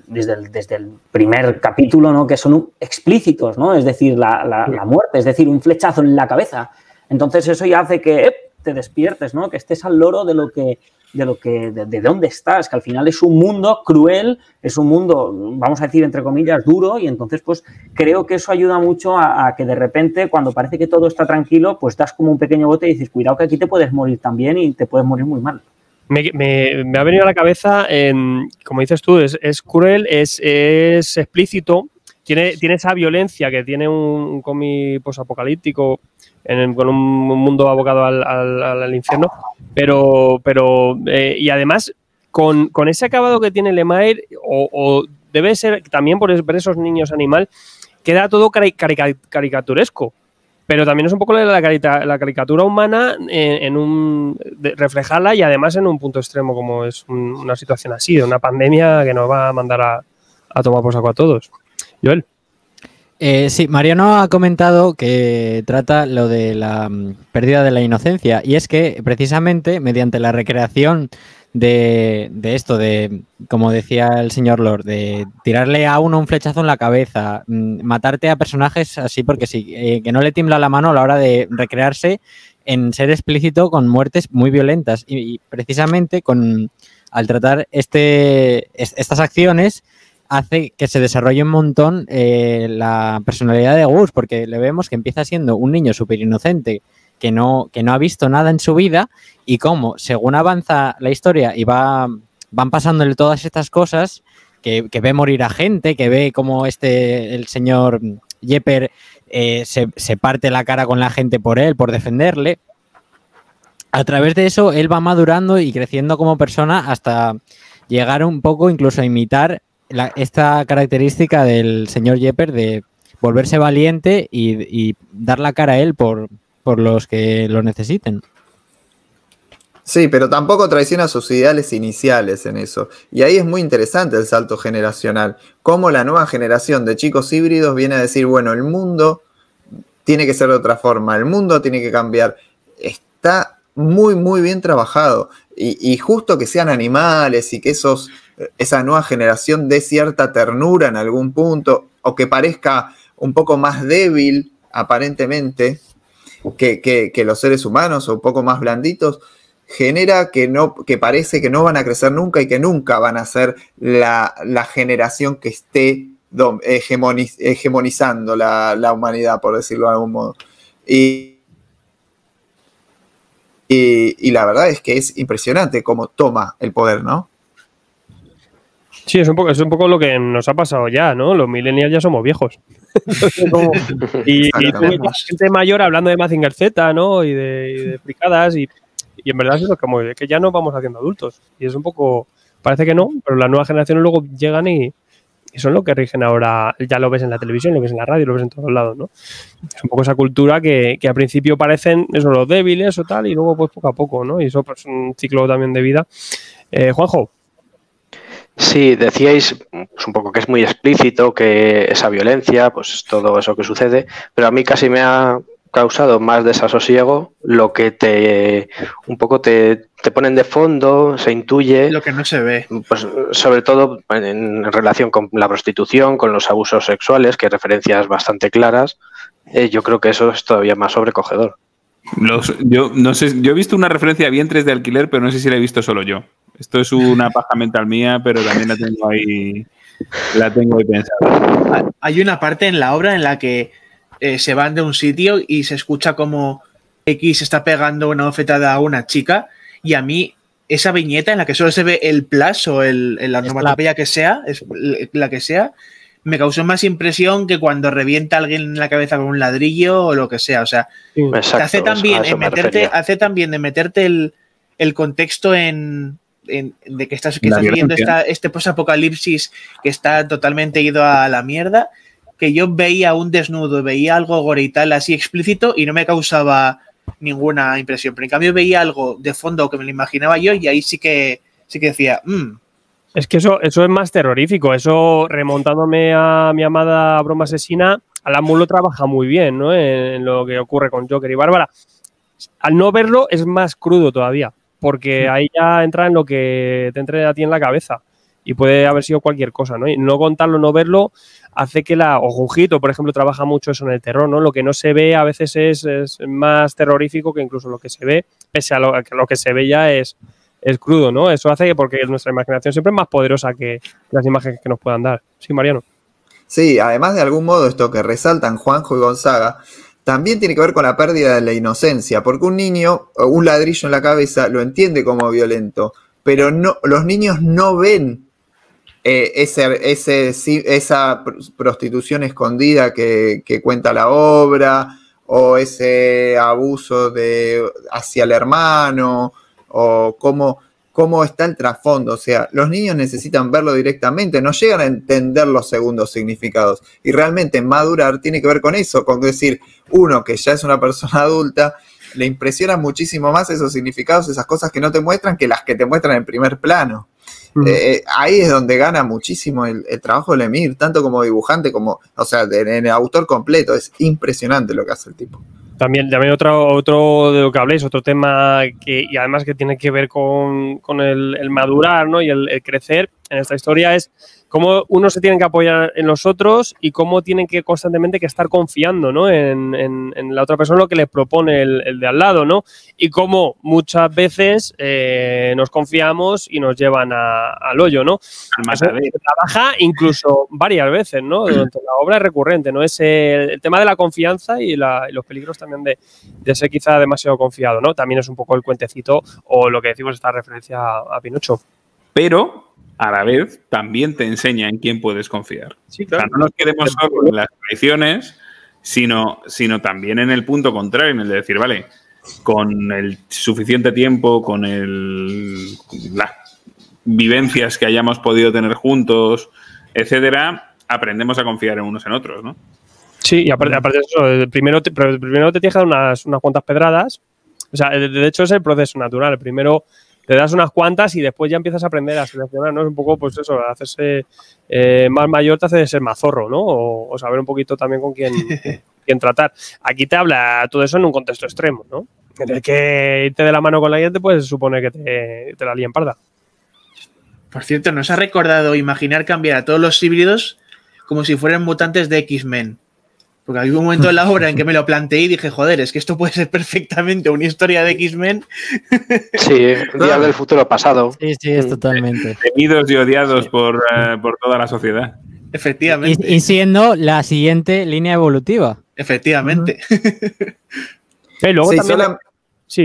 desde el primer capítulo, ¿no?, que son explícitos, ¿no? Es decir, la muerte, es decir, un flechazo en la cabeza. Entonces eso ya hace que te despiertes, ¿no? Que estés al loro de dónde estás, que al final es un mundo cruel, es un mundo, vamos a decir, entre comillas, duro, y entonces, pues, creo que eso ayuda mucho a que de repente, cuando parece que todo está tranquilo, pues das como un pequeño bote y dices, cuidado que aquí te puedes morir también y te puedes morir muy mal. Me ha venido a la cabeza, como dices tú, es cruel, es explícito, tiene esa violencia que tiene un cómic posapocalíptico con un mundo abocado al infierno, pero y además con ese acabado que tiene Lemire, o debe ser también por ver esos niños animal, queda todo caricaturesco. Pero también es un poco la caricatura humana reflejarla, y además en un punto extremo como es una situación así, de una pandemia que nos va a mandar a tomar por saco a todos. Joel. Sí, Mariano ha comentado que trata lo de la pérdida de la inocencia, y es que precisamente mediante la recreación de esto, de, como decía el señor Lord, de tirarle a uno un flechazo en la cabeza, matarte a personajes así porque sí, que no le tiembla la mano a la hora de recrearse en ser explícito con muertes muy violentas, y precisamente al tratar estas acciones hace que se desarrolle un montón la personalidad de Gus, porque le vemos que empieza siendo un niño súper inocente que no ha visto nada en su vida, y cómo, según avanza la historia y van pasándole todas estas cosas, que ve morir a gente, que ve cómo el señor Yepper se parte la cara con la gente por él, por defenderle. A través de eso, él va madurando y creciendo como persona hasta llegar un poco incluso a imitar esta característica del señor Yepper de volverse valiente y dar la cara a él por los que lo necesiten. Sí, pero tampoco traiciona sus ideales iniciales en eso. Y ahí es muy interesante el salto generacional. Cómo la nueva generación de chicos híbridos viene a decir, bueno, el mundo tiene que ser de otra forma, el mundo tiene que cambiar. Está muy, muy bien trabajado. Y justo que sean animales y que esa nueva generación dé cierta ternura en algún punto, o que parezca un poco más débil, aparentemente, que los seres humanos, o un poco más blanditos, genera que parece que no van a crecer nunca y que nunca van a ser la generación que esté hegemonizando la humanidad, por decirlo de algún modo. Y la verdad es que es impresionante cómo toma el poder, ¿no? Sí, es un poco lo que nos ha pasado ya, ¿no? Los millennials ya somos viejos. y gente mayor hablando de Mazinger Z, ¿no? Y de fricadas, y en verdad es como que ya nos vamos haciendo adultos. Y es un poco, parece que no, pero las nuevas generaciones luego llegan y son lo que rigen ahora. Ya lo ves en la televisión, lo ves en la radio, lo ves en todos lados, ¿no? Es un poco esa cultura que al principio parecen eso, los débiles o tal, y luego pues poco a poco, ¿no? Y eso pues un ciclo también de vida. Juanjo. Sí, decíais pues, un poco que es muy explícito, que esa violencia, pues todo eso que sucede, pero a mí casi me ha causado más desasosiego lo que te ponen de fondo, se intuye. Lo que no se ve. Pues sobre todo en relación con la prostitución, con los abusos sexuales, que hay referencias bastante claras. Yo creo que eso es todavía más sobrecogedor. Yo no sé, yo he visto una referencia a vientres de alquiler, pero no sé si la he visto solo yo. Esto es una paja mental mía, pero también la tengo ahí pensada. Hay una parte en la obra en la que se van de un sitio y se escucha como X está pegando una bofetada a una chica, y a mí esa viñeta en la que solo se ve el plus o la onomatopeya que sea, es la que sea, me causó más impresión que cuando revienta a alguien en la cabeza con un ladrillo o lo que sea. O sea, exacto, te hace también de meterte el contexto de que estás viviendo este post-apocalipsis que está totalmente ido a la mierda, que yo veía un desnudo, veía algo gore y tal así explícito y no me causaba ninguna impresión. Pero en cambio veía algo de fondo que me lo imaginaba yo, y ahí sí que decía, Es que eso es más terrorífico. Eso, remontándome a mi amada Broma Asesina, Alan Moore lo trabaja muy bien, ¿no? En lo que ocurre con Joker y Bárbara. Al no verlo es más crudo todavía, porque ahí ya entra en lo que te entre a ti en la cabeza. y puede haber sido cualquier cosa, ¿no? Y no contarlo, no verlo, hace que o Junjito, por ejemplo, trabaja mucho eso en el terror, ¿no? Lo que no se ve a veces es más terrorífico que incluso lo que se ve, pese a lo que se ve ya es crudo, ¿no? Eso hace que porque nuestra imaginación siempre es más poderosa que las imágenes que nos puedan dar. Sí, Mariano. Sí, además de algún modo esto que resaltan Juanjo y Gonzaga, también tiene que ver con la pérdida de la inocencia, porque un niño, un ladrillo en la cabeza, lo entiende como violento, pero no, los niños no ven esa prostitución escondida que cuenta la obra, o ese abuso hacia el hermano, o cómo está el trasfondo. O sea, los niños necesitan verlo directamente, no llegan a entender los segundos significados. Y realmente madurar tiene que ver con eso, con decir, uno que ya es una persona adulta, le impresionan muchísimo más esos significados, esas cosas que no te muestran, que las que te muestran en primer plano. Ahí es donde gana muchísimo el trabajo de Lemire, tanto como dibujante como, o sea, en el autor completo. Es impresionante lo que hace el tipo. También otro de lo que habléis, otro tema y además que tiene que ver con el madurar, ¿no? Y el crecer en esta historia es cómo uno se tiene que apoyar en los otros y cómo tienen que constantemente que estar confiando, ¿no? en la otra persona, lo que les propone el de al lado, ¿no? Y cómo muchas veces nos confiamos y nos llevan al hoyo, ¿no? Se trabaja incluso varias veces, ¿no? Durante la obra es recurrente, ¿no? Es el tema de la confianza y los peligros también de ser quizá demasiado confiado, ¿no? También es un poco el cuentecito o lo que decimos, esta referencia a Pinocho. Pero a la vez también te enseña en quién puedes confiar. Sí, claro. O sea, no nos quedemos solo en las traiciones, sino también en el punto contrario, en el de decir, vale, con el suficiente tiempo, con las vivencias que hayamos podido tener juntos, etcétera, aprendemos a confiar en unos en otros, ¿no? Sí, y aparte de eso, primero te tienes que dar unas cuantas pedradas. O sea, de hecho es el proceso natural. Primero te das unas cuantas y después ya empiezas a aprender a seleccionar, ¿no? Es un poco, pues eso, hacerse más mayor te hace ser más zorro, ¿no? O saber un poquito también con quién tratar. Aquí te habla todo eso en un contexto extremo, ¿no? En el que irte de la mano con la gente, pues supone que te la líen parda. Por cierto, nos ha recordado imaginar cambiar a todos los híbridos como si fueran mutantes de X-Men. Porque había un momento en la obra en que me lo planteé y dije, joder, es que esto puede ser perfectamente una historia de X-Men. Sí, Día del futuro pasado. Sí, es totalmente. Temidos y odiados por toda la sociedad. Efectivamente. Y siendo la siguiente línea evolutiva. Efectivamente. Luego también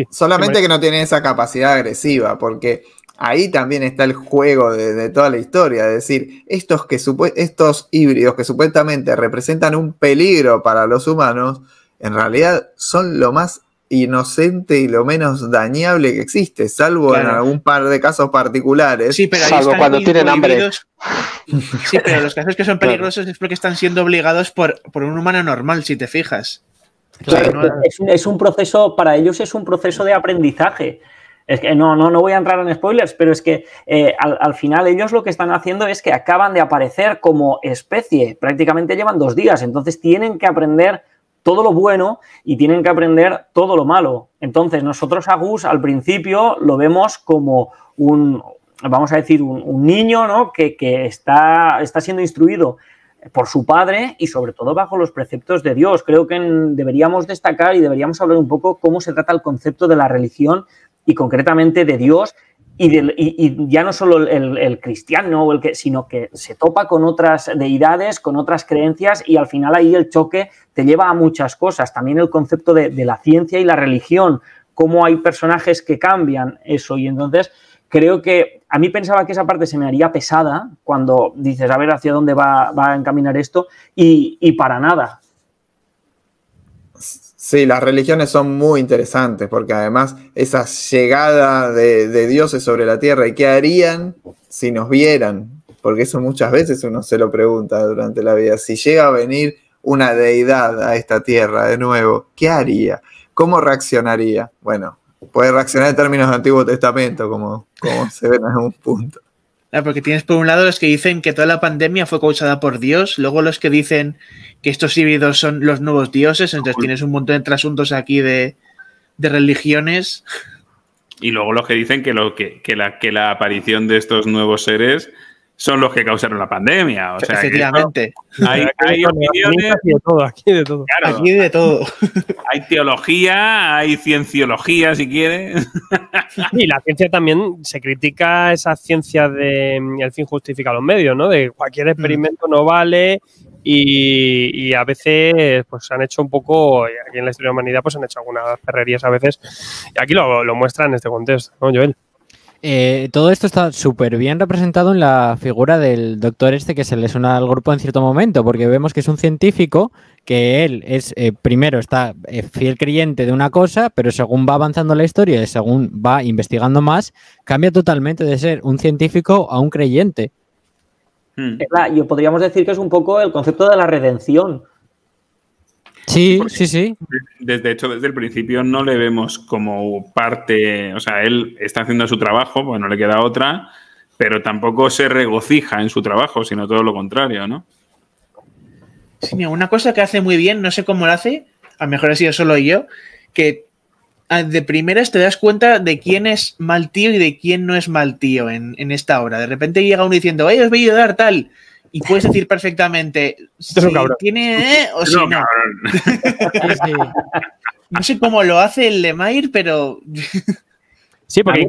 solamente que no tiene esa capacidad agresiva, porque ahí también está el juego de toda la historia, es decir, estos híbridos que supuestamente representan un peligro para los humanos, en realidad son lo más inocente y lo menos dañable que existe, salvo en algún par de casos particulares. Sí, pero salvo cuando tienen hambre. Sí, pero los casos que son peligrosos es porque están siendo obligados por un humano normal, si te fijas. Claro, es un proceso, para ellos es un proceso de aprendizaje. Es que no voy a entrar en spoilers, pero es que al final ellos lo que están haciendo es que acaban de aparecer como especie. Prácticamente llevan 2 días, entonces tienen que aprender todo lo bueno y tienen que aprender todo lo malo. Entonces nosotros a Gus al principio lo vemos como un niño, ¿no? que está siendo instruido por su padre y sobre todo bajo los preceptos de Dios. Creo que deberíamos destacar y deberíamos hablar un poco cómo se trata el concepto de la religión y concretamente de Dios y ya no solo el cristiano, sino que se topa con otras deidades, con otras creencias y al final ahí el choque te lleva a muchas cosas. También el concepto de la ciencia y la religión, cómo hay personajes que cambian eso y entonces creo que a mí pensaba que esa parte se me haría pesada cuando dices a ver hacia dónde va a encaminar esto y para nada. Sí, las religiones son muy interesantes porque además esa llegada de dioses sobre la tierra y qué harían si nos vieran, porque eso muchas veces uno se lo pregunta durante la vida, si llega a venir una deidad a esta tierra de nuevo, ¿qué haría? ¿Cómo reaccionaría? Bueno, puede reaccionar en términos del Antiguo Testamento como se ve en algún punto. Porque tienes por un lado los que dicen que toda la pandemia fue causada por Dios, luego los que dicen que estos híbridos son los nuevos dioses, entonces tienes un montón de trasuntos aquí de religiones. Y luego los que dicen que la aparición de estos nuevos seres son los que causaron la pandemia. O sea, efectivamente. Hay opiniones. Aquí de todo, aquí de todo. Claro, Aquí de todo. hay teología, hay cienciología, si quieres. Y la ciencia también se critica esa ciencia de el fin justifica los medios, ¿no? De cualquier experimento no vale y a veces pues se han hecho un poco, y aquí en la historia de la humanidad pues han hecho algunas perrerías a veces. Y aquí lo muestra en este contexto, ¿no, Joel? Todo esto está súper bien representado en la figura del doctor este que se le suena al grupo en cierto momento, porque vemos que es un científico, que él es primero está fiel creyente de una cosa, pero según va avanzando la historia y según va investigando más, cambia totalmente de ser un científico a un creyente. Yo podríamos decir que es un poco el concepto de la redención. Sí, sí. De hecho, desde el principio no le vemos como parte, o sea, él está haciendo su trabajo, pues no le queda otra, pero tampoco se regocija en su trabajo, sino todo lo contrario, ¿no? Sí, mira, una cosa que hace muy bien, no sé cómo lo hace, a lo mejor ha sido solo yo, que de primeras te das cuenta de quién es mal tío y de quién no es mal tío en esta obra. De repente llega uno diciendo, os voy a ayudar tal, y puedes decir perfectamente si tiene o si no. Sí. No sé cómo lo hace el Lemire, pero... Sí, porque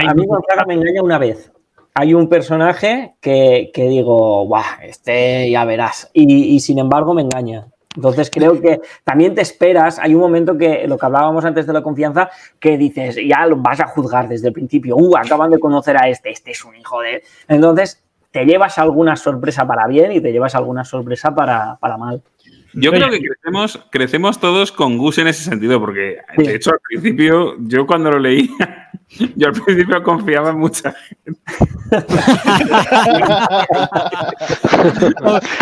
a mí Gonzaga me engaña una vez. Hay un personaje que digo, ¡buah! Este ya verás. Y sin embargo me engaña. Entonces creo que también te esperas, hay un momento que, lo que hablábamos antes de la confianza, que dices, ya lo vas a juzgar desde el principio. Acaban de conocer a este es un hijo de... Entonces te llevas alguna sorpresa para bien y te llevas alguna sorpresa para mal. Yo creo que crecemos todos con Gus en ese sentido, porque de hecho al principio, yo cuando lo leía, yo al principio confiaba en mucha gente.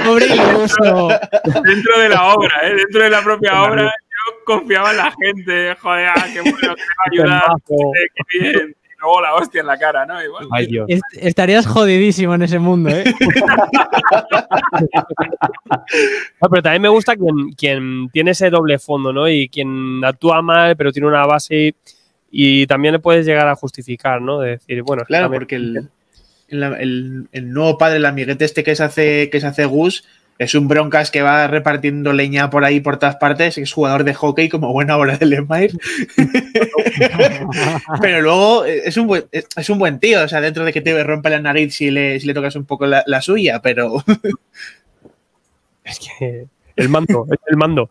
Pobre iluso. Dentro de la obra, dentro de la propia obra, yo confiaba en la gente. Joder, qué bueno, que me va a ayudar, qué bien. Y luego la hostia en la cara, ¿no? Igual. Ay, Dios. Estarías jodidísimo en ese mundo, ¿eh? No, pero también me gusta quien tiene ese doble fondo, ¿no? Y quien actúa mal, pero tiene una base y también le puedes llegar a justificar, ¿no? De decir, bueno, claro, también... porque el nuevo padre, el amiguete este que se hace Gus, es un broncas que va repartiendo leña por ahí por todas partes, es jugador de hockey como buena obra de Lemire. Pero luego es un buen tío, o sea, dentro de que te rompe la nariz si le tocas un poco la suya, pero... Es que el mando, es el mando.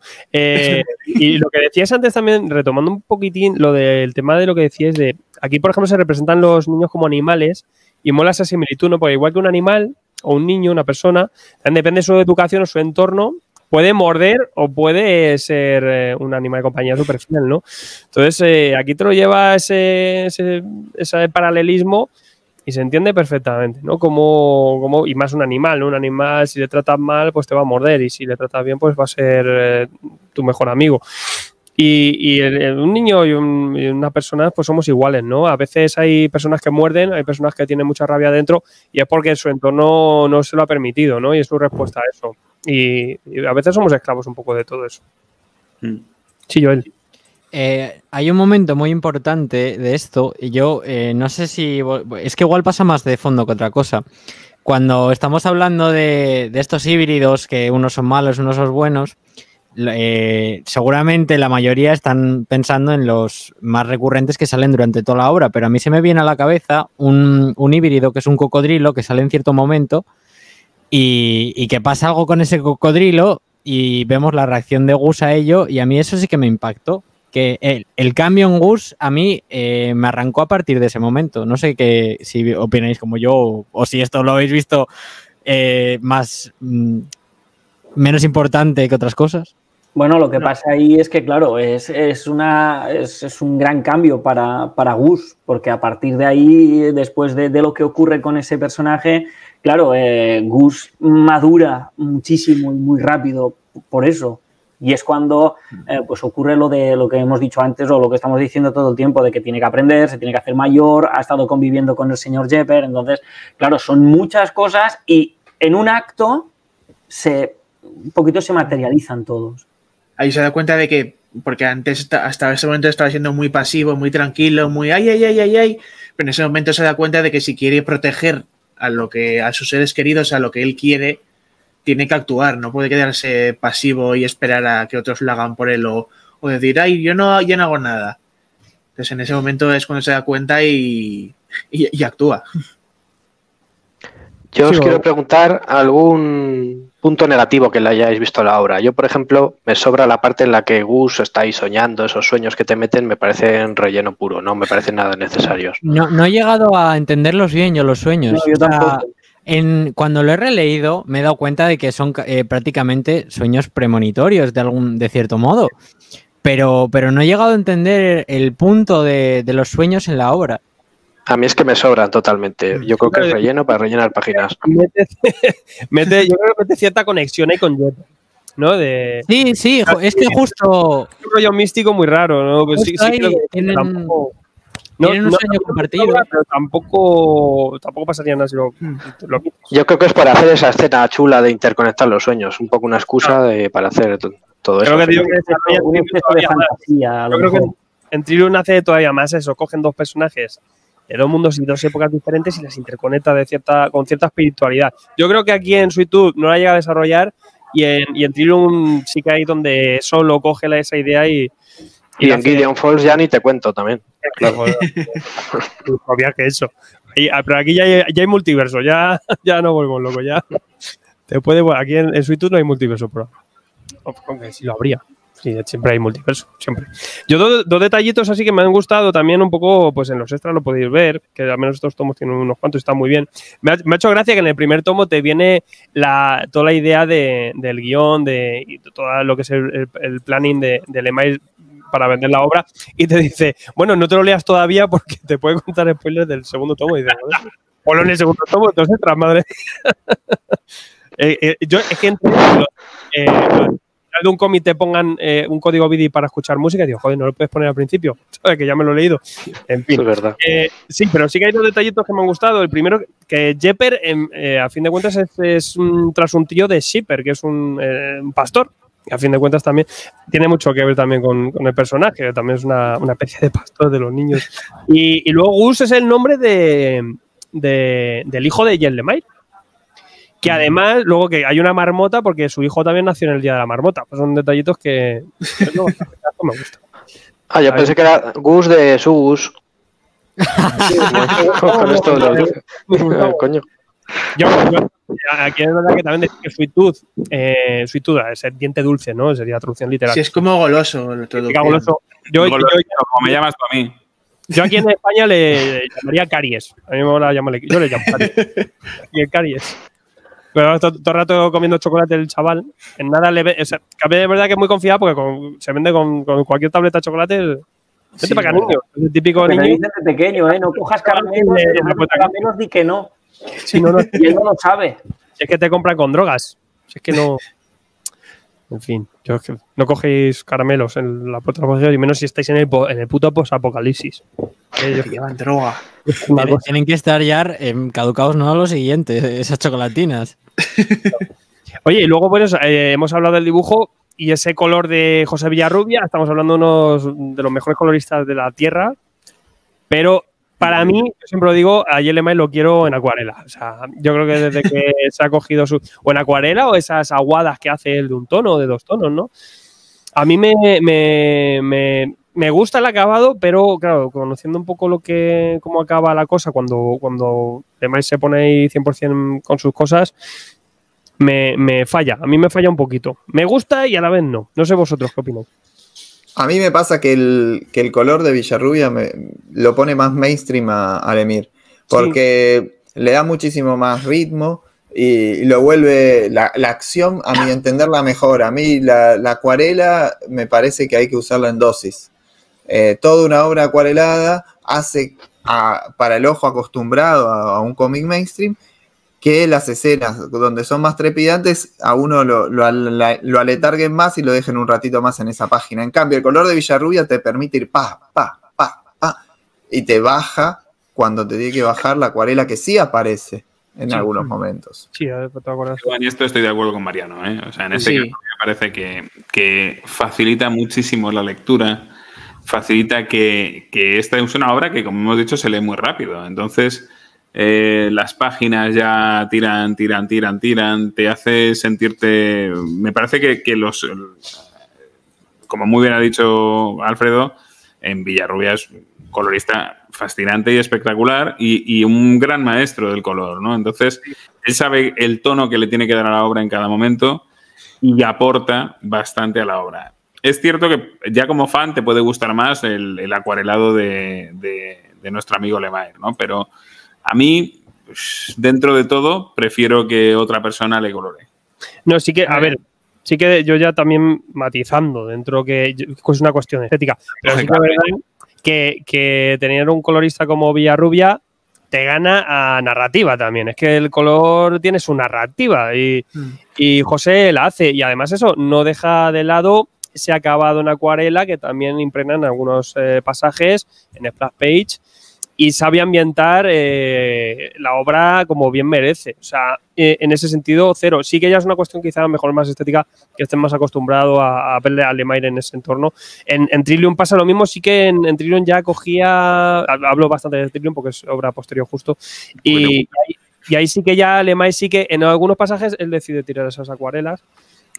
Y lo que decías antes también, retomando un poquitín lo del tema de lo que decías de... Aquí, por ejemplo, se representan los niños como animales y mola esa similitud, ¿no? Porque igual que un animal o un niño, una persona, depende de su educación o su entorno, puede morder o puede ser un animal de compañía súper fiel, ¿no? Entonces, aquí te lo lleva ese paralelismo y se entiende perfectamente, ¿no? Como y más un animal, ¿no? Un animal, si le tratas mal, pues te va a morder y si le tratas bien, pues va a ser tu mejor amigo. Y un niño y una persona, pues somos iguales, ¿no? A veces hay personas que muerden, hay personas que tienen mucha rabia dentro y es porque su entorno no se lo ha permitido, ¿no? Y es su respuesta a eso. Y a veces somos esclavos un poco de todo eso. Sí, Joel. Hay un momento muy importante de esto, y yo no sé si... Es que igual pasa más de fondo que otra cosa. Cuando estamos hablando de estos híbridos, que unos son malos, unos son buenos, seguramente la mayoría están pensando en los más recurrentes que salen durante toda la obra, pero a mí se me viene a la cabeza un híbrido que es un cocodrilo que sale en cierto momento y que pasa algo con ese cocodrilo y vemos la reacción de Gus a ello y a mí eso sí que me impactó. Que el cambio en Gus a mí me arrancó a partir de ese momento. No sé si opináis como yo o si esto lo habéis visto menos importante que otras cosas. Bueno, lo que pasa ahí es que, claro, es un gran cambio para Gus, porque a partir de ahí, después de lo que ocurre con ese personaje, claro, Gus madura muchísimo y muy rápido por eso. Y es cuando pues ocurre lo que hemos dicho antes o lo que estamos diciendo todo el tiempo, de que tiene que aprender, se tiene que hacer mayor, ha estado conviviendo con el señor Jepper. Entonces, claro, son muchas cosas y en un acto un poquito se materializan todos. Ahí se da cuenta de que, porque antes hasta ese momento estaba siendo muy pasivo, muy tranquilo, muy ay, pero en ese momento se da cuenta de que si quiere proteger a sus seres queridos, a lo que él quiere, tiene que actuar, no puede quedarse pasivo y esperar a que otros lo hagan por él o decir, ay, yo no hago nada. Entonces en ese momento es cuando se da cuenta y actúa. Yo os quiero preguntar algún punto negativo que le hayáis visto a la obra. Yo, por ejemplo, me sobra la parte en la que Gus está ahí soñando, esos sueños que te meten me parecen relleno puro, no me parecen nada necesarios. No he llegado a entenderlos bien yo los sueños. No, yo tampoco. Cuando lo he releído me he dado cuenta de que son prácticamente sueños premonitorios de cierto modo, pero no he llegado a entender el punto de los sueños en la obra. A mí es que me sobran totalmente. Yo creo que es relleno para rellenar páginas. Yo creo que mete cierta conexión ahí con Jeter, ¿no? Sí, es que justo... Un rollo místico muy raro, ¿no? Pues sí, creo que tienen tampoco... Tienen un sueño compartido. Pero tampoco pasaría nada si lo Yo creo que es para hacer esa escena chula de interconectar los sueños. Un poco una excusa para hacer todo eso. Creo que digo que Un exceso de fantasía. a lo Yo creo que mejor. en Trillium hace todavía más eso. Cogen dos personajes de dos mundos y dos épocas diferentes y las interconecta con cierta espiritualidad. Yo creo que aquí en Sweet Tooth no la llega a desarrollar y en Trillium sí que hay donde solo coge esa idea y en Gideon Falls ya ni te cuento también. Claro. Obvio que eso. Pero aquí ya hay multiverso, ya no volvemos locos, ya. Aquí en Sweet Tooth no hay multiverso, pero aunque sí lo habría. Sí, siempre hay multiverso, siempre. Yo dos detallitos así que me han gustado también un poco, pues en los extras lo podéis ver, que al menos estos tomos tienen unos cuantos, están muy bien. Me ha hecho gracia que en el primer tomo te viene toda la idea del guión, y todo lo que es el planning de Lemay para vender la obra y te dice, bueno, no te lo leas todavía porque te puede contar spoilers del segundo tomo y dices, bueno, ponlo en el segundo tomo, entonces extras, madre. Yo es que de un cómic te pongan un código BIDI para escuchar música y digo, joder, no lo puedes poner al principio, ¿sabes? Que ya me lo he leído. En fin. Es verdad. Sí, pero sí que hay dos detallitos que me han gustado. El primero, que Jepper, a fin de cuentas, es tras un tío de Shipper, que es un pastor. Y a fin de cuentas también tiene mucho que ver también con el personaje, que también es una especie de pastor de los niños. Y luego Gus es el nombre del hijo de Jen Lemay. Que además, luego que hay una marmota porque su hijo también nació en el día de la marmota. Pues son detallitos que me gustan. Yo pensé que era Gus de su Gus. Con esto lo dije. Coño. Aquí es verdad que también decir que Sweet Tooth es el diente dulce, ¿no? Sería la traducción literal. Sí, es como goloso. Goloso. Como me llamas tú a mí. Yo aquí en España le llamaría caries. A mí me mola llamarle. Yo le llamo caries. Y el caries. Pero todo el rato comiendo chocolate el chaval. En nada le ve. O sea, que es verdad que es muy confiado porque se vende con cualquier tableta de chocolate. Vete para acá, niño. Es el típico Pero niño. dices de pequeño, no cojas caramelos, di que no. Sí, no, Y él no lo sabe. Si es que te compran con drogas. Si es que no. En fin, no cogéis caramelos en la puerta y menos si estáis en el puto posapocalipsis. Que llevan droga. Tienen que estar ya caducados, no los siguientes, esas chocolatinas. Oye, y luego pues hemos hablado del dibujo y ese color de José Villarrubia, estamos hablando de los mejores coloristas de la Tierra, pero para mí, yo siempre lo digo, a Jen Lemay lo quiero en acuarela. O sea, yo creo que desde que se ha cogido o en acuarela o esas aguadas que hace él de un tono o de dos tonos, ¿no? A mí me gusta el acabado, pero claro, conociendo un poco cómo acaba la cosa cuando Lemay se pone ahí 100% con sus cosas, me falla. A mí me falla un poquito. Me gusta y a la vez no. No sé vosotros qué opináis. A mí me pasa que el color de Villarrubia lo pone más mainstream a Lemire, porque le da muchísimo más ritmo y lo vuelve, la acción, a mi entender, la mejora. A mí la acuarela me parece que hay que usarla en dosis. Toda una obra acuarelada hace, para el ojo acostumbrado a un cómic mainstream, que las escenas donde son más trepidantes a uno lo aletarguen más y lo dejen un ratito más en esa página. En cambio, el color de Villarrubia te permite ir pa, y te baja cuando te tiene que bajar la acuarela, que sí aparece en algunos momentos. Sí, a ver, te acuerdas. En esto estoy de acuerdo con Mariano, O sea, en este caso me parece que facilita muchísimo la lectura, facilita que esta es una obra que, como hemos dicho, se lee muy rápido. Entonces, las páginas ya tiran, te hace sentirte... Me parece que los... Como muy bien ha dicho Alfredo, en Villarrubia es un colorista fascinante y espectacular y un gran maestro del color, ¿no? Entonces, él sabe el tono que le tiene que dar a la obra en cada momento y aporta bastante a la obra. Es cierto que ya como fan te puede gustar más el acuarelado de nuestro amigo Lemire, ¿no? Pero a mí, dentro de todo, prefiero que otra persona le colore. No, sí que, a ver, sí que yo ya también matizando dentro que es una cuestión estética, pero sí que es verdad que tener un colorista como Villarrubia te gana a narrativa también. Es que el color tiene su narrativa y José la hace. Y además eso no deja de lado ese acabado en acuarela que también impregna en algunos pasajes en splash page y sabe ambientar la obra como bien merece. O sea, en ese sentido, cero. Sí que ya es una cuestión quizá mejor más estética, que estén más acostumbrados a verle a Lemire en ese entorno. En Trillium pasa lo mismo, sí que en Trillium ya cogía... Hablo bastante de Trillium porque es obra posterior justo. Y ahí sí que ya Lemire sí que en algunos pasajes él decide tirar esas acuarelas,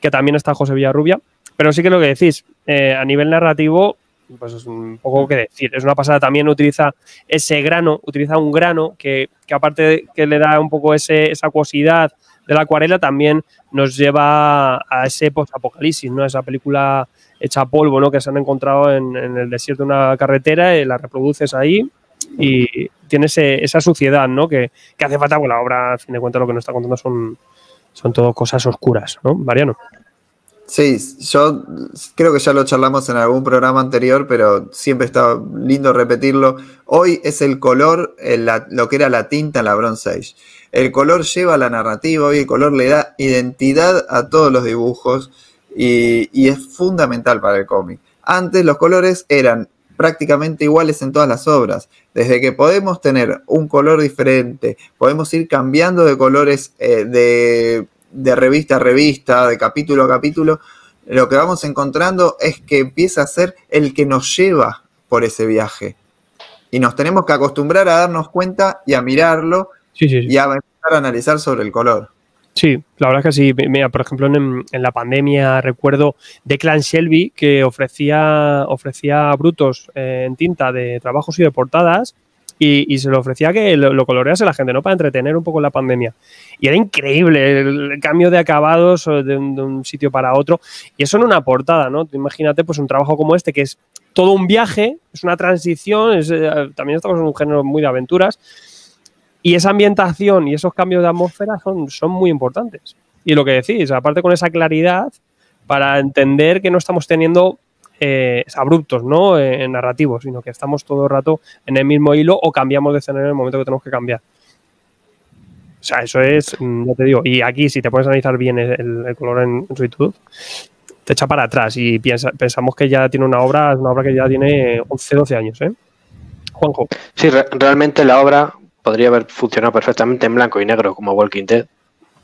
que también está José Villarrubia. Pero sí que lo que decís, a nivel narrativo, pues es un poco que decir. Es una pasada. También utiliza ese grano, utiliza un grano que aparte de que le da un poco esa acuosidad de la acuarela, también nos lleva a ese post-apocalipsis, ¿no? Esa película hecha polvo, ¿no? Que se han encontrado en el desierto de una carretera y la reproduces ahí y tiene esa suciedad, ¿no? Que hace falta con la obra. A fin de cuentas, lo que nos está contando son todo cosas oscuras, ¿no, Mariano? Sí, yo creo que ya lo charlamos en algún programa anterior, pero siempre está lindo repetirlo. Hoy es el color, lo que era la tinta en la Bronze Age. El color lleva la narrativa, hoy el color le da identidad a todos los dibujos y es fundamental para el cómic. Antes los colores eran prácticamente iguales en todas las obras. Desde que podemos tener un color diferente, podemos ir cambiando de colores de revista a revista, de capítulo a capítulo, lo que vamos encontrando es que empieza a ser el que nos lleva por ese viaje. Y nos tenemos que acostumbrar a darnos cuenta y a mirarlo y a empezar a analizar sobre el color. Sí, la verdad es que sí. Mira, por ejemplo, en la pandemia recuerdo Declan Shelby que ofrecía brutos en tinta de trabajos y de portadas y se le ofrecía que lo colorease la gente, ¿no? Para entretener un poco la pandemia. Y era increíble el cambio de acabados de un sitio para otro. Y eso en una portada, ¿no? Imagínate pues un trabajo como este, que es todo un viaje, es una transición, también estamos en un género muy de aventuras. Y esa ambientación y esos cambios de atmósfera son muy importantes. Y lo que decís, aparte con esa claridad, para entender que no estamos teniendo abruptos, ¿no? Narrativos, sino que estamos todo el rato en el mismo hilo o cambiamos de escenario en el momento que tenemos que cambiar. O sea, eso es, ya te digo, y aquí si te puedes analizar bien el color en su actitud, te echa para atrás y pensamos que ya tiene una obra que ya tiene 11, 12 años, ¿eh? Juanjo. Sí, realmente la obra podría haber funcionado perfectamente en blanco y negro como Walking Dead,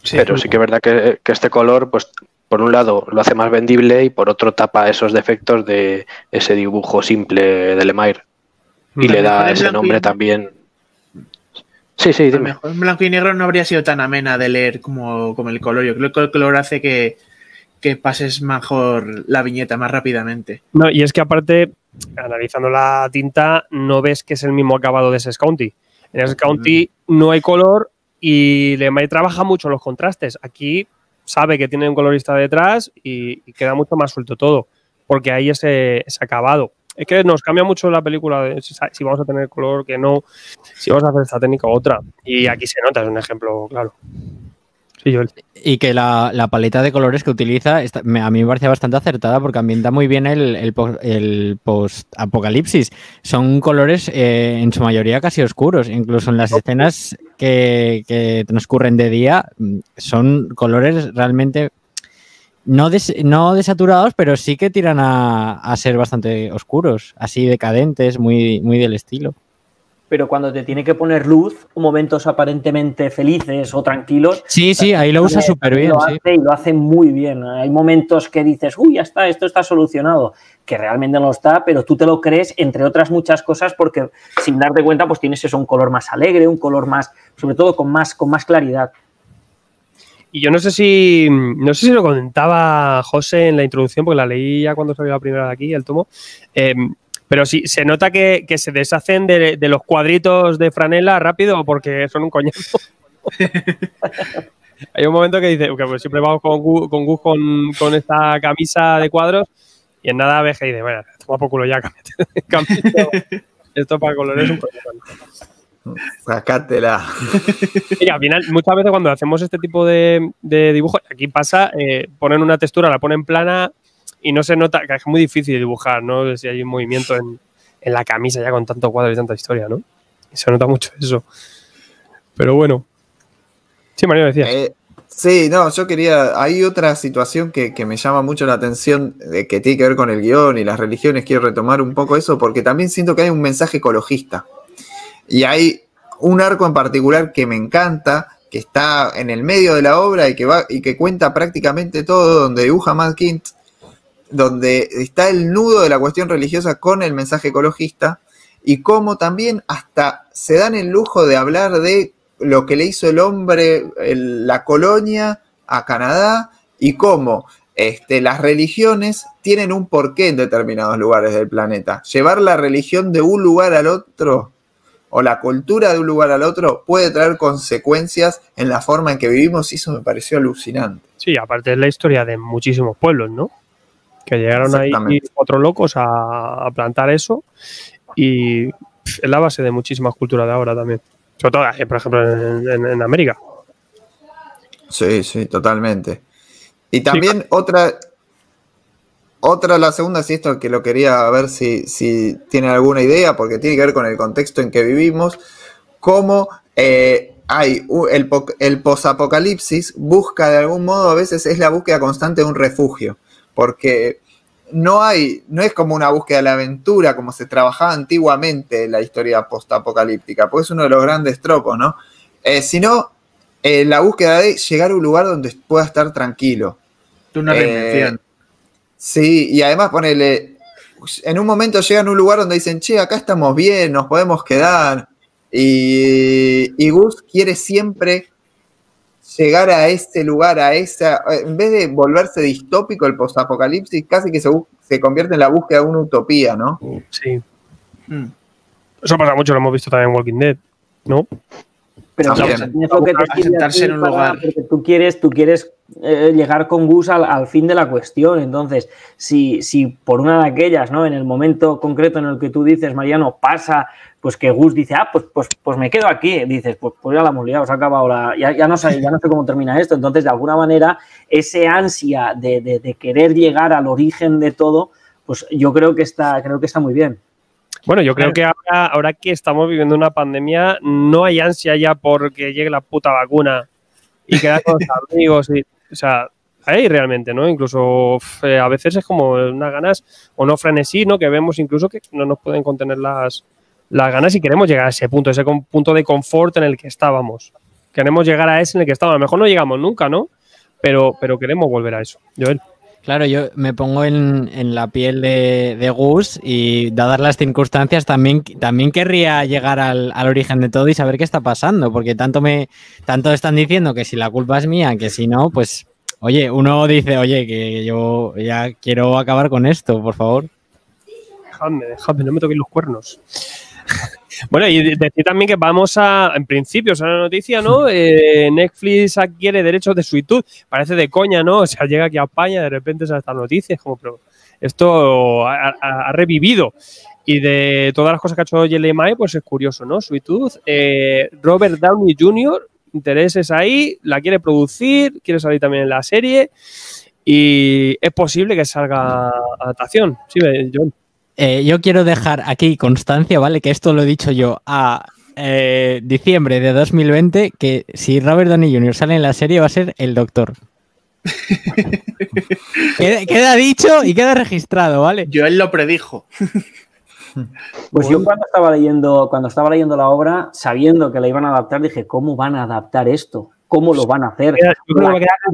sí, pero sí que es verdad que este color, pues por un lado lo hace más vendible y por otro tapa esos defectos de ese dibujo simple de Lemire y le da ese nombre también. Sí, dime. A lo mejor en blanco y negro no habría sido tan amena de leer como el color. Yo creo que el color hace que pases mejor la viñeta más rápidamente. No, y es que aparte, analizando la tinta, no ves que es el mismo acabado de SS County. En SS County no hay color y Lemire trabaja mucho en los contrastes. Aquí sabe que tiene un colorista detrás y queda mucho más suelto todo, porque hay ese acabado. Es que nos cambia mucho la película si vamos a tener color, que no, si vamos a hacer esta técnica u otra. Y aquí se nota, es un ejemplo claro. Sí, Joel. Y que la paleta de colores que utiliza a mí me parece bastante acertada porque ambienta muy bien el post-apocalipsis. Son colores en su mayoría casi oscuros. Incluso en las escenas que transcurren de día son colores realmente no desaturados, pero sí que tiran a ser bastante oscuros, así decadentes, muy del estilo. pero cuando te tiene que poner luz, o momentos aparentemente felices o tranquilos. Sí, ahí lo usa súper bien. Y lo hace muy bien. Hay momentos que dices, uy, ya está, esto está solucionado, que realmente no está, pero tú te lo crees, entre otras muchas cosas, porque sin darte cuenta, pues tienes eso, un color más alegre, un color más, sobre todo con más claridad. Y yo no sé si lo comentaba José en la introducción, porque la leí ya cuando salió la primera de aquí, el tomo. Pero sí, se nota que se deshacen de los cuadritos de franela rápido porque son un coñazo. Hay un momento que dice, pues siempre vamos con Gus con esta camisa de cuadros y en nada ves que dice, bueno, toma por culo ya, cámbiate. Esto para colores es un coñazo. Sacátela. Y al final, muchas veces cuando hacemos este tipo de dibujos, aquí pasa, ponen una textura, la ponen plana y no se nota, que es muy difícil dibujar, ¿no? Si hay un movimiento en la camisa ya con tanto cuadro y tanta historia, ¿no? Y se nota mucho eso. Pero bueno. Sí, Mario, decías. Sí, no, yo quería... Hay otra situación que me llama mucho la atención, que tiene que ver con el guión y las religiones. Quiero retomar un poco eso, porque también siento que hay un mensaje ecologista. Y hay un arco en particular que me encanta, que está en el medio de la obra y que cuenta prácticamente todo, donde dibuja Matt Kindt, donde está el nudo de la cuestión religiosa con el mensaje ecologista, y cómo también hasta se dan el lujo de hablar de lo que le hizo el hombre, la colonia a Canadá, y cómo las religiones tienen un porqué en determinados lugares del planeta. Llevar la religión de un lugar al otro, o la cultura de un lugar al otro, puede traer consecuencias en la forma en que vivimos, y eso me pareció alucinante. Sí, aparte es la historia de muchísimos pueblos, ¿no? Que llegaron ahí 4 locos a plantar eso, y es la base de muchísimas culturas de ahora también. Sobre todo, por ejemplo, en América. Sí, totalmente. Y también otra, la segunda, si esto que lo quería ver si tiene alguna idea, porque tiene que ver con el contexto en que vivimos, cómo hay el posapocalipsis busca de algún modo, a veces es la búsqueda constante de un refugio, porque no es como una búsqueda de la aventura como se trabajaba antiguamente en la historia postapocalíptica, pues es uno de los grandes tropos, ¿no? Sino la búsqueda de llegar a un lugar donde pueda estar tranquilo. Una reinvención. Sí, y además ponele, en un momento llegan a un lugar donde dicen, che, acá estamos bien, nos podemos quedar, y Gus quiere siempre llegar a ese lugar, en vez de volverse distópico el postapocalipsis, casi que se convierte en la búsqueda de una utopía, ¿no? Sí. Eso pasa mucho, lo hemos visto también en Walking Dead, ¿no? Pero es lo que te sentarse en un lugar. Porque tú quieres llegar con Gus al fin de la cuestión. Entonces, si por una de aquellas, ¿no? En el momento concreto en el que tú dices, Mariano, pasa, pues que Gus dice, pues me quedo aquí. Dices, pues ya la hemos liado, se ha acabado ya no sé cómo termina esto. Entonces, de alguna manera, ese ansia de querer llegar al origen de todo, pues yo creo que está muy bien. Bueno, yo creo que ahora que estamos viviendo una pandemia, no hay ansia ya porque llegue la puta vacuna y quedar con los amigos. O sea, hay realmente, ¿no? Incluso a veces es como unas ganas, o no frenesí, ¿no? Que vemos incluso que no nos pueden contener las ganas y queremos llegar a ese punto de confort en el que estábamos. Queremos llegar a ese en el que estábamos. A lo mejor no llegamos nunca, ¿no? Pero queremos volver a eso. Joel. Claro, yo me pongo en la piel de Gus y, dadas las circunstancias, también querría llegar al origen de todo y saber qué está pasando, porque tanto están diciendo que si la culpa es mía, que si no, pues, oye, uno dice, oye, que yo ya quiero acabar con esto, por favor. Dejadme, no me toquéis los cuernos. Bueno, y decir también que vamos en principio, es una noticia, ¿no? Netflix adquiere derechos de Sweet Tooth. Parece de coña, ¿no? O sea, llega aquí a España, de repente salen estas noticias, como, pero esto ha revivido. Y de todas las cosas que ha hecho JLMI, pues es curioso, ¿no? Sweet Tooth, Robert Downey Jr., intereses ahí, la quiere producir, quiere salir también en la serie y es posible que salga adaptación. Sí, John. Yo quiero dejar aquí constancia, ¿vale? Que esto lo he dicho yo a diciembre de 2020, que si Robert Downey Jr. sale en la serie va a ser el Doctor. Queda dicho y queda registrado, ¿vale? Joel lo predijo. Pues yo cuando estaba leyendo la obra, sabiendo que la iban a adaptar, dije, ¿cómo van a adaptar esto? ¿Cómo lo van a hacer?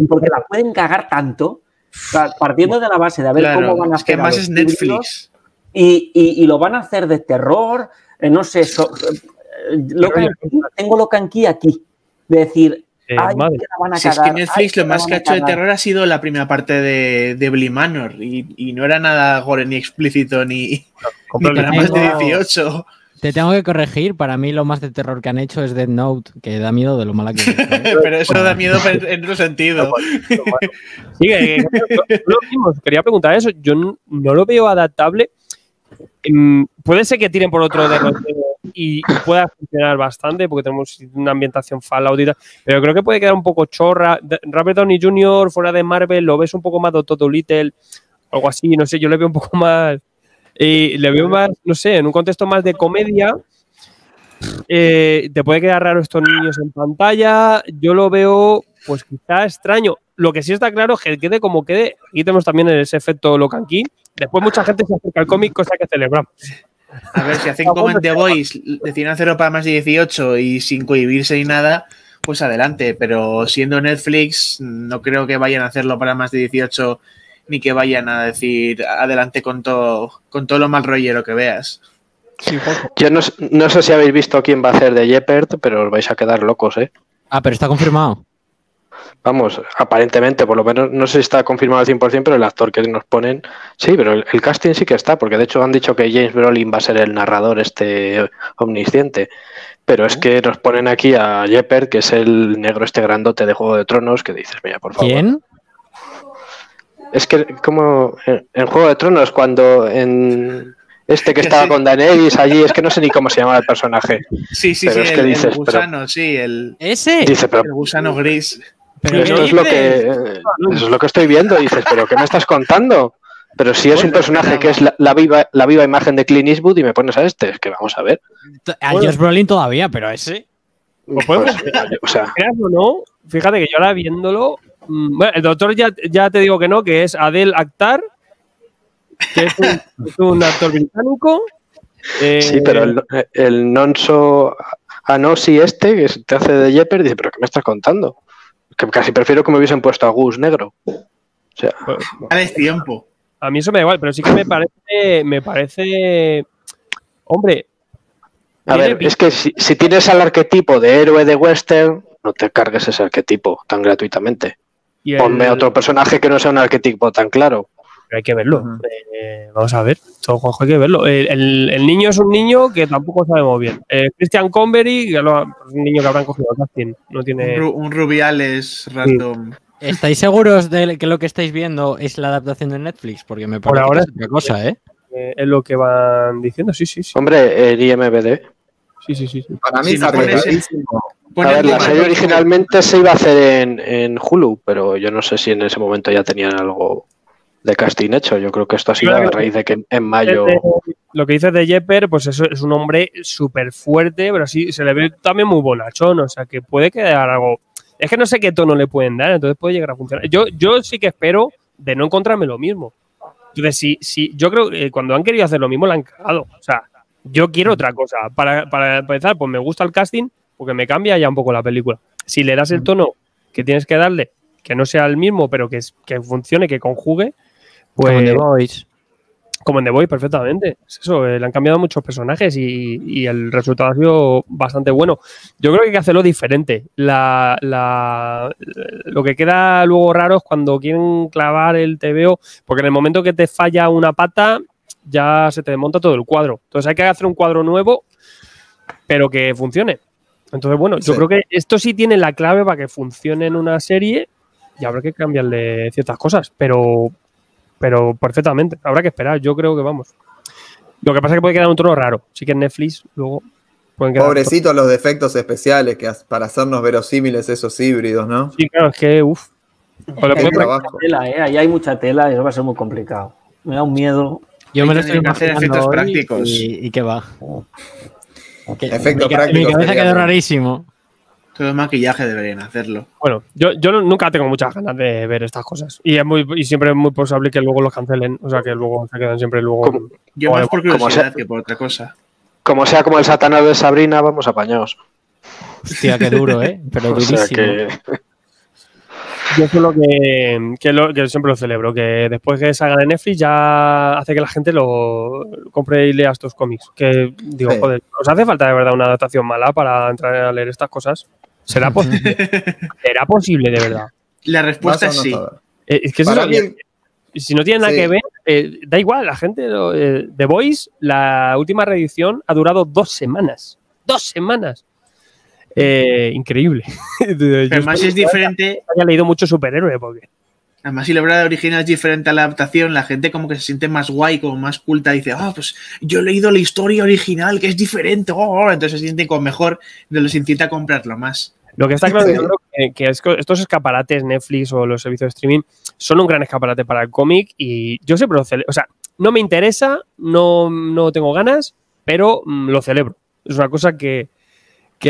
Porque la pueden cagar tanto, o sea, partiendo de la base de ver cómo van a hacer. Es que más es Netflix. Y lo van a hacer de terror, no sé, tengo Locan Key aquí, de decir, ay, que la van a si cagar, es que Netflix lo más que ha hecho de terror ha sido la primera parte de Bly Manor y no era nada gore ni explícito ni para más de 18. Te tengo que corregir, para mí lo más de terror que han hecho es Death Note, que da miedo de lo mala que es. Pero eso da miedo en otro sentido. Sí, lo mismo, quería preguntar eso, yo no lo veo adaptable. Puede ser que tiren por otro derrotero y pueda funcionar bastante porque tenemos una ambientación Fallout y tal, pero creo que puede quedar un poco chorra. Robert Downey Jr. fuera de Marvel lo ves un poco más Dr. Dolittle, algo así, no sé, yo le veo un poco más le veo más, no sé, en un contexto más de comedia. Te puede quedar raro estos niños en pantalla, yo lo veo pues quizá extraño. Lo que sí está claro es que quede como quede. Aquí tenemos también ese efecto Locan Key. Después mucha gente se acerca al cómic, cosa que celebramos. A ver, si hacen como en The Voice, deciden hacerlo para más de 18 y sin cohibirse ni nada, pues adelante. Pero siendo Netflix, no creo que vayan a hacerlo para más de 18 ni que vayan a decir adelante con todo lo mal rollero que veas. Sí, yo no sé si habéis visto quién va a hacer de Jeopard, pero os vais a quedar locos, ¿eh? Ah, pero está confirmado. Vamos, aparentemente, por lo menos, no sé si está confirmado al 100%, pero el actor que nos ponen, sí, pero el casting sí que está, porque de hecho han dicho que James Brolin va a ser el narrador omnisciente, pero es que nos ponen aquí a Jeopard, que es el negro grandote de Juego de Tronos, que dices, mira, por favor. ¿Quién? Es que como en Juego de Tronos, cuando en que estaba con Daenerys allí, es que no sé ni cómo se llama el personaje. Sí, pero es que dices, el gusano, pero, sí, ¿Ese? Dice, pero, el gusano gris. Pero eso es lo que estoy viendo. Dices, ¿pero qué me estás contando? Pero si es un personaje que es la viva imagen de Clint Eastwood y me pones a es que vamos a ver. A Josh Brolin todavía, pero ese. Pues, o sea, o no, fíjate que yo ahora viéndolo. Bueno, el doctor ya te digo que no, que es Adel Akhtar, que es un actor británico. Sí, pero el Nonso Anosi que te hace de Jeopardy, dice, ¿pero qué me estás contando? Que casi prefiero que me hubiesen puesto a Gus negro. O sea, dale tiempo. A mí eso me da igual, pero sí que me parece hombre. A ver, es que si tienes al arquetipo de héroe de western, no te cargues ese arquetipo tan gratuitamente. Ponme otro personaje que no sea un arquetipo tan claro. Pero hay que verlo. Vamos a ver. Juanjo, hay que verlo. El niño es un niño que tampoco sabemos bien. Christian Convery, un niño que habrán cogido al casting. No tiene... un Rubiales random. Sí. ¿Estáis seguros de que lo que estáis viendo es la adaptación de Netflix? Porque me parece que es otra cosa, ¿eh? Es lo que van diciendo, sí. Hombre, el IMBD. Sí. Para mí es arriesgadísimo. A ver, la serie originalmente se iba a hacer en Hulu, pero yo no sé si en ese momento ya tenían algo de casting hecho. Yo creo que esto ha sido a raíz de que en mayo... Lo que dices de Jeopardy, pues eso es un hombre súper fuerte, pero sí se le ve también muy bonachón, o sea que puede quedar algo... Es que no sé qué tono le pueden dar, entonces puede llegar a funcionar. Yo sí que espero de no encontrarme lo mismo. Entonces, si yo creo que cuando han querido hacer lo mismo, la han cagado. O sea, yo quiero otra cosa. Para empezar, pues me gusta el casting, porque me cambia ya un poco la película. Si le das el tono que tienes que darle, que no sea el mismo, pero que funcione, que conjugue, pues... Como en The Voice. Como en The Voice, perfectamente. Es eso, le han cambiado muchos personajes y el resultado ha sido bastante bueno. Yo creo que hay que hacerlo diferente. Lo que queda luego raro es cuando quieren clavar el TVO, porque en el momento que te falla una pata, ya se te desmonta todo el cuadro. Entonces hay que hacer un cuadro nuevo, pero que funcione. Entonces, bueno, yo creo que esto sí tiene la clave para que funcione en una serie y habrá que cambiarle ciertas cosas, pero perfectamente. Habrá que esperar. Yo creo que vamos. Lo que pasa es que puede quedar un tono raro. Sí que en Netflix luego pueden quedar... Pobrecitos los defectos especiales que para hacernos verosímiles esos híbridos, ¿no? Sí, claro, es que uff. Ahí hay mucha tela y eso va a ser muy complicado. Me da un miedo. Yo me lo estoy hacer efectos prácticos. Y qué va. Efectos Mi prácticos. cabeza quedó rarísimo. Solo maquillaje deberían hacerlo. Bueno, yo nunca tengo muchas ganas de ver estas cosas. Y siempre es muy posible que luego los cancelen. O sea, que luego se quedan siempre luego. Yo más por curiosidad que por otra cosa. Como sea como el Satanás de Sabrina, vamos apañados. Hostia, qué duro, ¿eh? Pero O durísimo. sea que... Yo solo que siempre lo celebro, que después que salgan en Netflix ya hace que la gente lo compre y lea estos cómics. Que digo, Sí. joder, ¿os hace falta de verdad una adaptación mala para entrar a leer estas cosas? ¿Será posible? ¿Será posible de verdad? La respuesta Más es o sí. menos todo. Es que eso Para mí, si no tiene nada Sí. que ver, da igual, la gente. The Voice, la última reedición, ha durado 2 semanas. 2 semanas. Increíble. Pero además es diferente. Haya leído mucho superhéroe, porque. Además, si la obra original es diferente a la adaptación, la gente como que se siente más guay, como más culta. Dice, pues yo he leído la historia original, que es diferente. Entonces se sienten como mejor, les incita a comprarlo más. Lo que está claro yo creo que estos escaparates, Netflix o los servicios de streaming, son un gran escaparate para el cómic y yo siempre lo celebro. O sea, no me interesa, no tengo ganas, pero lo celebro. Es una cosa que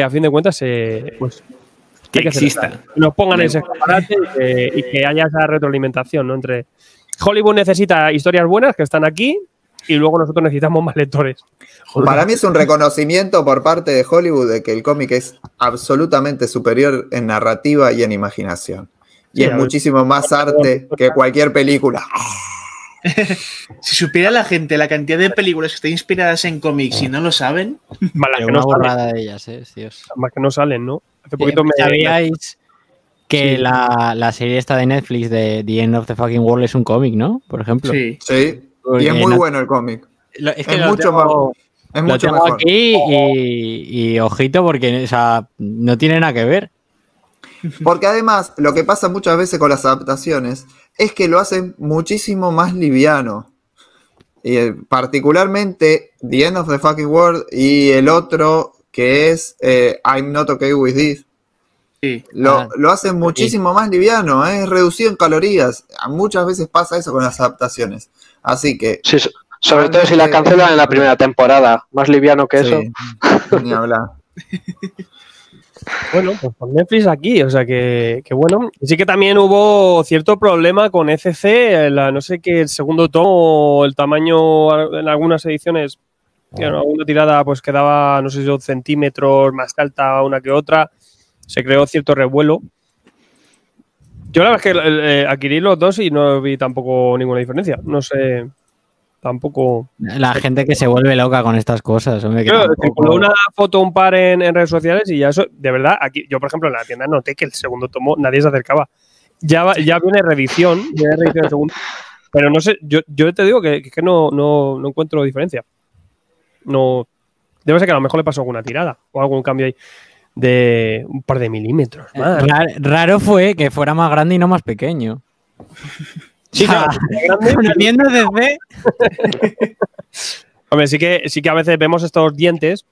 a fin de cuentas pues, Que hay exista. celebrar. Que nos pongan ese escaparate y que haya esa retroalimentación, ¿no? Entre Hollywood necesita historias buenas que están aquí y luego nosotros necesitamos más lectores. Para mí es un reconocimiento por parte de Hollywood de que el cómic es absolutamente superior en narrativa y en imaginación. Y Sí, es a ver. muchísimo más arte que cualquier película. Si supiera la gente la cantidad de películas que están inspiradas en cómics y no lo saben, Más las Pero que una no salen, borrada de ellas, Dios. más que no salen, ¿no? Hace poquito ¿Sabíais que Sí. la serie esta de Netflix de The End of the Fucking World es un cómic, ¿no? Por ejemplo. sí. Sí, y es muy bueno el cómic. Es que Es lo mucho tengo, Es lo mucho tengo mejor. aquí y ojito porque, o sea, no tiene nada que ver. Porque además, lo que pasa muchas veces con las adaptaciones es que lo hacen muchísimo más liviano. Y particularmente The End of the Fucking World y el otro que es I'm Not Okay With This. Sí. Lo hacen muchísimo más liviano, es reducido en calorías. Muchas veces pasa eso con las adaptaciones. Así que. Sí, sobre todo si la cancelan en la primera temporada. Más liviano que eso. Sí, ni hablar. Bueno, pues con Netflix aquí, o sea que bueno. Y sí que también hubo cierto problema con ECC, no sé qué, el segundo tomo, el tamaño en algunas ediciones, que en alguna tirada pues quedaba, no sé si 2 centímetros más alta una que otra, se creó cierto revuelo. Yo la verdad es que adquirí los dos y no vi tampoco ninguna diferencia, no sé, tampoco... La gente que se vuelve loca con estas cosas, hombre, que Yo tampoco- circuló una foto un par en redes sociales y ya eso, de verdad, aquí yo por ejemplo en la tienda noté que el segundo tomo nadie se acercaba. Ya viene reedición del segundo, pero no sé, yo te digo que no encuentro diferencia. No, debe ser que a lo mejor le pasó alguna tirada o algún cambio ahí de un par de milímetros más. Raro fue que fuera más grande y no más pequeño. Sí, claro, grande, Viendo desde... Hombre, sí que a veces vemos estos dientes.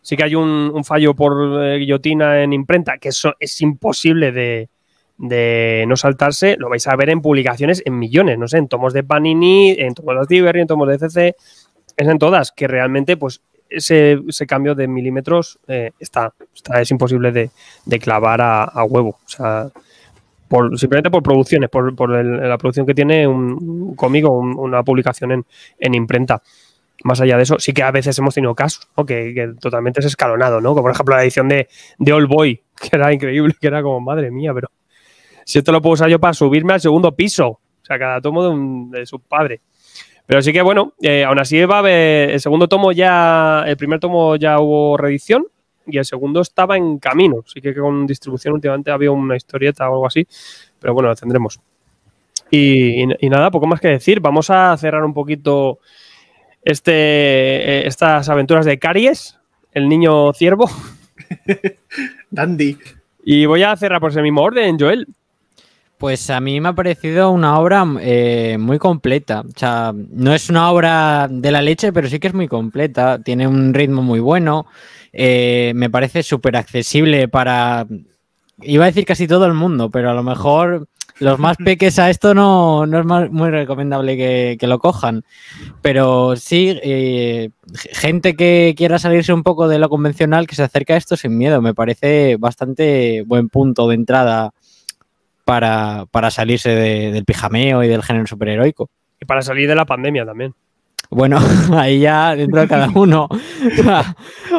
Sí que hay un fallo por guillotina en imprenta, que eso es imposible de no saltarse. Lo vais a ver en publicaciones en millones, no sé, en tomos de Panini, en tomos de Tiberri, en tomos de CC, es en todas, que realmente pues ese cambio de milímetros es imposible de clavar a huevo. O sea, simplemente por producciones, por la producción que tiene un cómic o una publicación en imprenta. Más allá de eso, sí que a veces hemos tenido casos, ¿no? que totalmente es escalonado, ¿no? Como por ejemplo la edición de Old Boy, que era increíble, que era como, madre mía, pero si esto lo puedo usar yo para subirme al segundo piso, o sea, cada tomo de su padre. Pero sí que bueno, aún así va a haber el segundo tomo el primer tomo ya hubo reedición y el segundo estaba en camino. Sí que con distribución últimamente había una historieta o algo así, pero bueno, lo tendremos. Y nada, poco más que decir. Vamos a cerrar un poquito estas aventuras de Caries, el niño ciervo. Dandy. Y voy a cerrar por ese mismo orden, Joel. Pues a mí me ha parecido una obra muy completa. O sea, no es una obra de la leche, pero sí que es muy completa. Tiene un ritmo muy bueno. Me parece súper accesible para... Iba a decir casi todo el mundo, pero a lo mejor los más peques a esto no es muy recomendable que lo cojan. Pero sí, gente que quiera salirse un poco de lo convencional, que se acerque a esto sin miedo. Me parece bastante buen punto de entrada para salirse del pijameo y del género superheroico. Y para salir de la pandemia también. Bueno, ahí ya dentro de cada uno.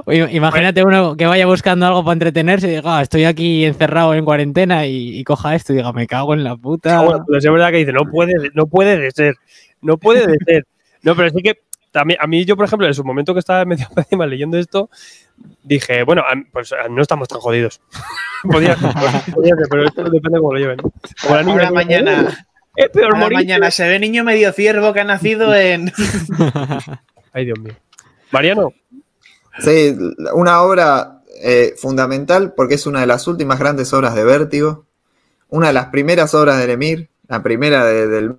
Imagínate uno que vaya buscando algo para entretenerse y diga, estoy aquí encerrado en cuarentena y coja esto y diga, me cago en la puta. Bueno, pues es verdad que dice, no puede de ser. No, pero sí que también, a mí yo, por ejemplo, en su momento que estaba medio encima leyendo esto, dije, bueno, pues no estamos tan jodidos. podía ser, pero esto depende de cómo lo lleven. Como la niña Ahora mañana... Es peor Ahora morirse. mañana se ve niño medio ciervo que ha nacido en... Ay, Dios mío. Mariano. Sí, una obra fundamental porque es una de las últimas grandes obras de Vértigo, una de las primeras obras de Lemire, la primera del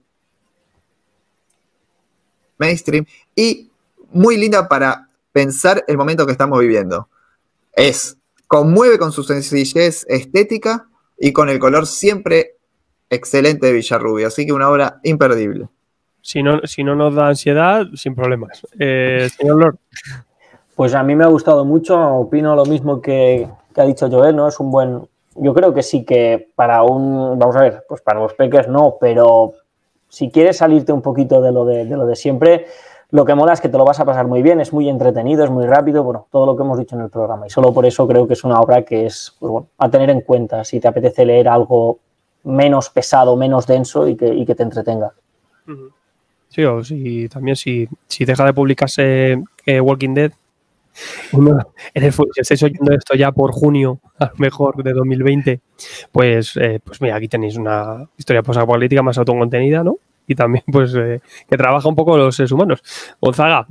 mainstream y muy linda para pensar el momento que estamos viviendo. Conmueve con su sencillez estética y con el color siempre excelente de Villarrubia, así que una obra imperdible. Si no nos da ansiedad, sin problemas. Señor Lord. Pues a mí me ha gustado mucho, opino lo mismo que ha dicho Joel, ¿no? Es un buen... Yo creo que sí que para vamos a ver, pues para los peques no, pero si quieres salirte un poquito de lo de siempre, lo que mola es que te lo vas a pasar muy bien, es muy entretenido, es muy rápido, bueno, todo lo que hemos dicho en el programa. Y solo por eso creo que es una obra que es, pues bueno, a tener en cuenta si te apetece leer algo menos pesado, menos denso y que te entretenga. Sí, o si también si deja de publicarse Walking Dead, si estáis oyendo esto ya por junio, a lo mejor de 2020, pues mira, aquí tenéis una historia posapocalíptica más autocontenida, ¿no? Y también pues que trabaja un poco los seres humanos. Gonzaga.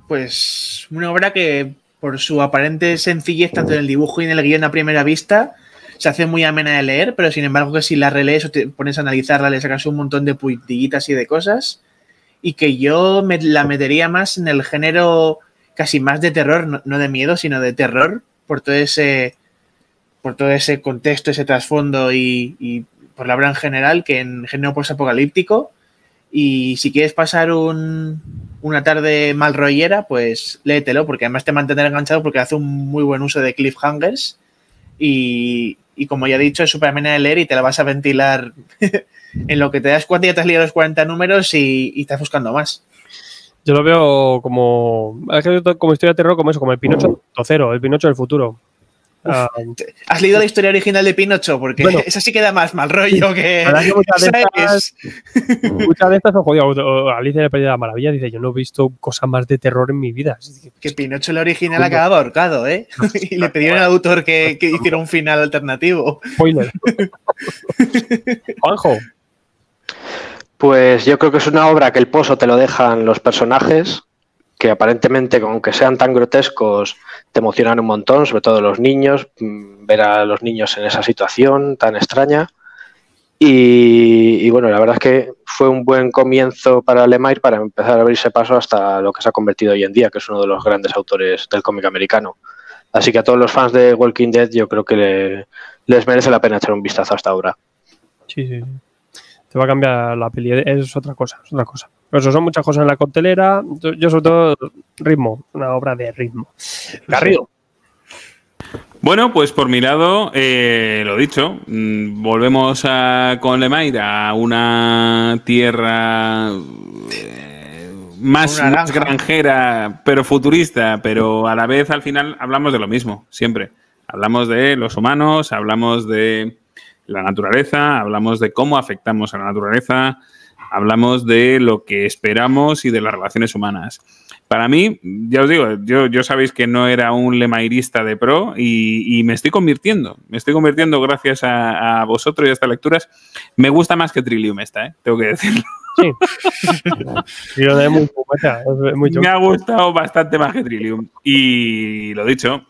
Pues una obra que por su aparente sencillez tanto en el dibujo y en el guión a primera vista se hace muy amena de leer, pero sin embargo que si la relees o te pones a analizarla le sacas un montón de puntillitas y de cosas, y que yo la metería más en el género casi más de terror, no de miedo, sino de terror, por todo ese contexto, ese trasfondo y por la obra en general, que en género posapocalíptico. Y si quieres pasar una tarde mal rollera, pues léetelo, porque además te mantendrá enganchado porque hace un muy buen uso de cliffhangers y como ya he dicho, es súper amena de leer y te la vas a ventilar en lo que te das cuenta, ya te has leído los 40 números y estás buscando más. Yo lo veo como historia de terror, como eso, como el Pinocho 2.0, el Pinocho del futuro. ¿Has leído la historia original de Pinocho? Porque bueno, esa sí queda más mal rollo que... Muchas de estas son jodidas. Alicia en el País de la Maravilla dice, yo no he visto cosa más de terror en mi vida. Que Pinocho el original acababa ahorcado, ¿eh? Y le pidieron al autor que hiciera un final alternativo. Spoiler. Juanjo. Pues yo creo que es una obra que el pozo te lo dejan los personajes, que aparentemente, aunque sean tan grotescos, te emocionan un montón, sobre todo los niños, ver a los niños en esa situación tan extraña. Y bueno, la verdad es que fue un buen comienzo para Lemire para empezar a abrirse paso hasta lo que se ha convertido hoy en día, que es uno de los grandes autores del cómic americano. Así que a todos los fans de Walking Dead yo creo que les merece la pena echar un vistazo a esta obra. Sí. Te va a cambiar la peli, es otra cosa. Pero eso son muchas cosas en la coctelera. Yo sobre todo ritmo, una obra de ritmo. Garrido. Bueno, pues por mi lado, lo dicho, volvemos con Lemire a una tierra más granjera, pero futurista, pero a la vez al final hablamos de lo mismo, siempre. Hablamos de los humanos, hablamos de la naturaleza, hablamos de cómo afectamos a la naturaleza, hablamos de lo que esperamos y de las relaciones humanas. Para mí, ya os digo, yo sabéis que no era un lemairista de pro y me estoy convirtiendo gracias a vosotros y a estas lecturas. Me gusta más que Trillium tengo que decirlo. Sí. Me ha gustado bastante más que Trillium. Y lo dicho,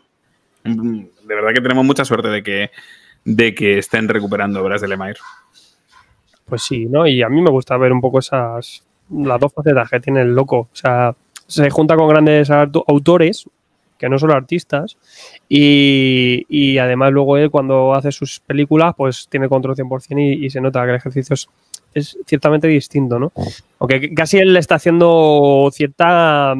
de verdad que tenemos mucha suerte de que estén recuperando obras de Lemire. Pues sí, ¿no? Y a mí me gusta ver un poco las dos facetas que tiene el loco. O sea, se junta con grandes autores que no solo artistas. Y además luego él cuando hace sus películas pues tiene control 100% y se nota que el ejercicio es ciertamente distinto, ¿no? Aunque casi él está haciendo cierta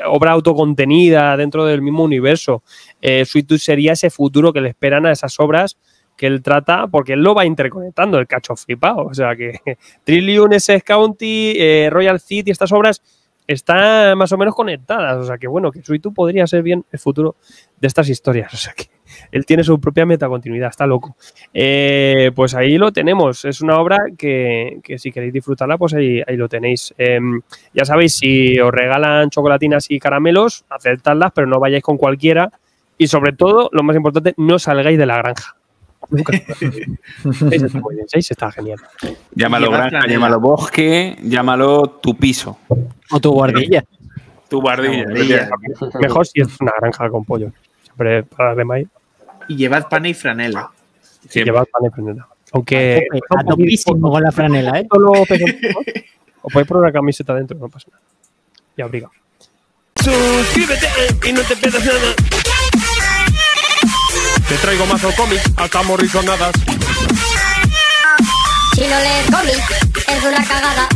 obra autocontenida dentro del mismo universo. Sweet Tooth sería ese futuro que le esperan a esas obras que él trata, porque él lo va interconectando, el cacho flipado. O sea que Trillium, SS County, Royal City, estas obras están más o menos conectadas. O sea que bueno, que Sweet Tooth podría ser bien el futuro de estas historias. O sea que él tiene su propia metacontinuidad, está loco. Pues ahí lo tenemos. Es una obra que si queréis disfrutarla, pues ahí lo tenéis. Ya sabéis, si os regalan chocolatinas y caramelos, aceptadlas, pero no vayáis con cualquiera. Y sobre todo, lo más importante, no salgáis de la granja. Nunca. 6 está muy bien, 6 está genial. Llámalo Lleva granja, franela. llámalo bosque, llámalo tu piso, O tu guardilla. tu bardilla. Guardilla. Mejor si es una granja con pollo. Siempre para darle maíz. Y llevad pan y franela. Siempre. Llevad pan y franela. Aunque A topísimo con la franela, ¿eh? solo pesa un poco, o podéis poner una camiseta dentro, no pasa nada. Y abriga. Suscríbete y no te pierdas nada. Te traigo mazo cómics, hasta morrisonadas. Si no lees cómics, es una cagada.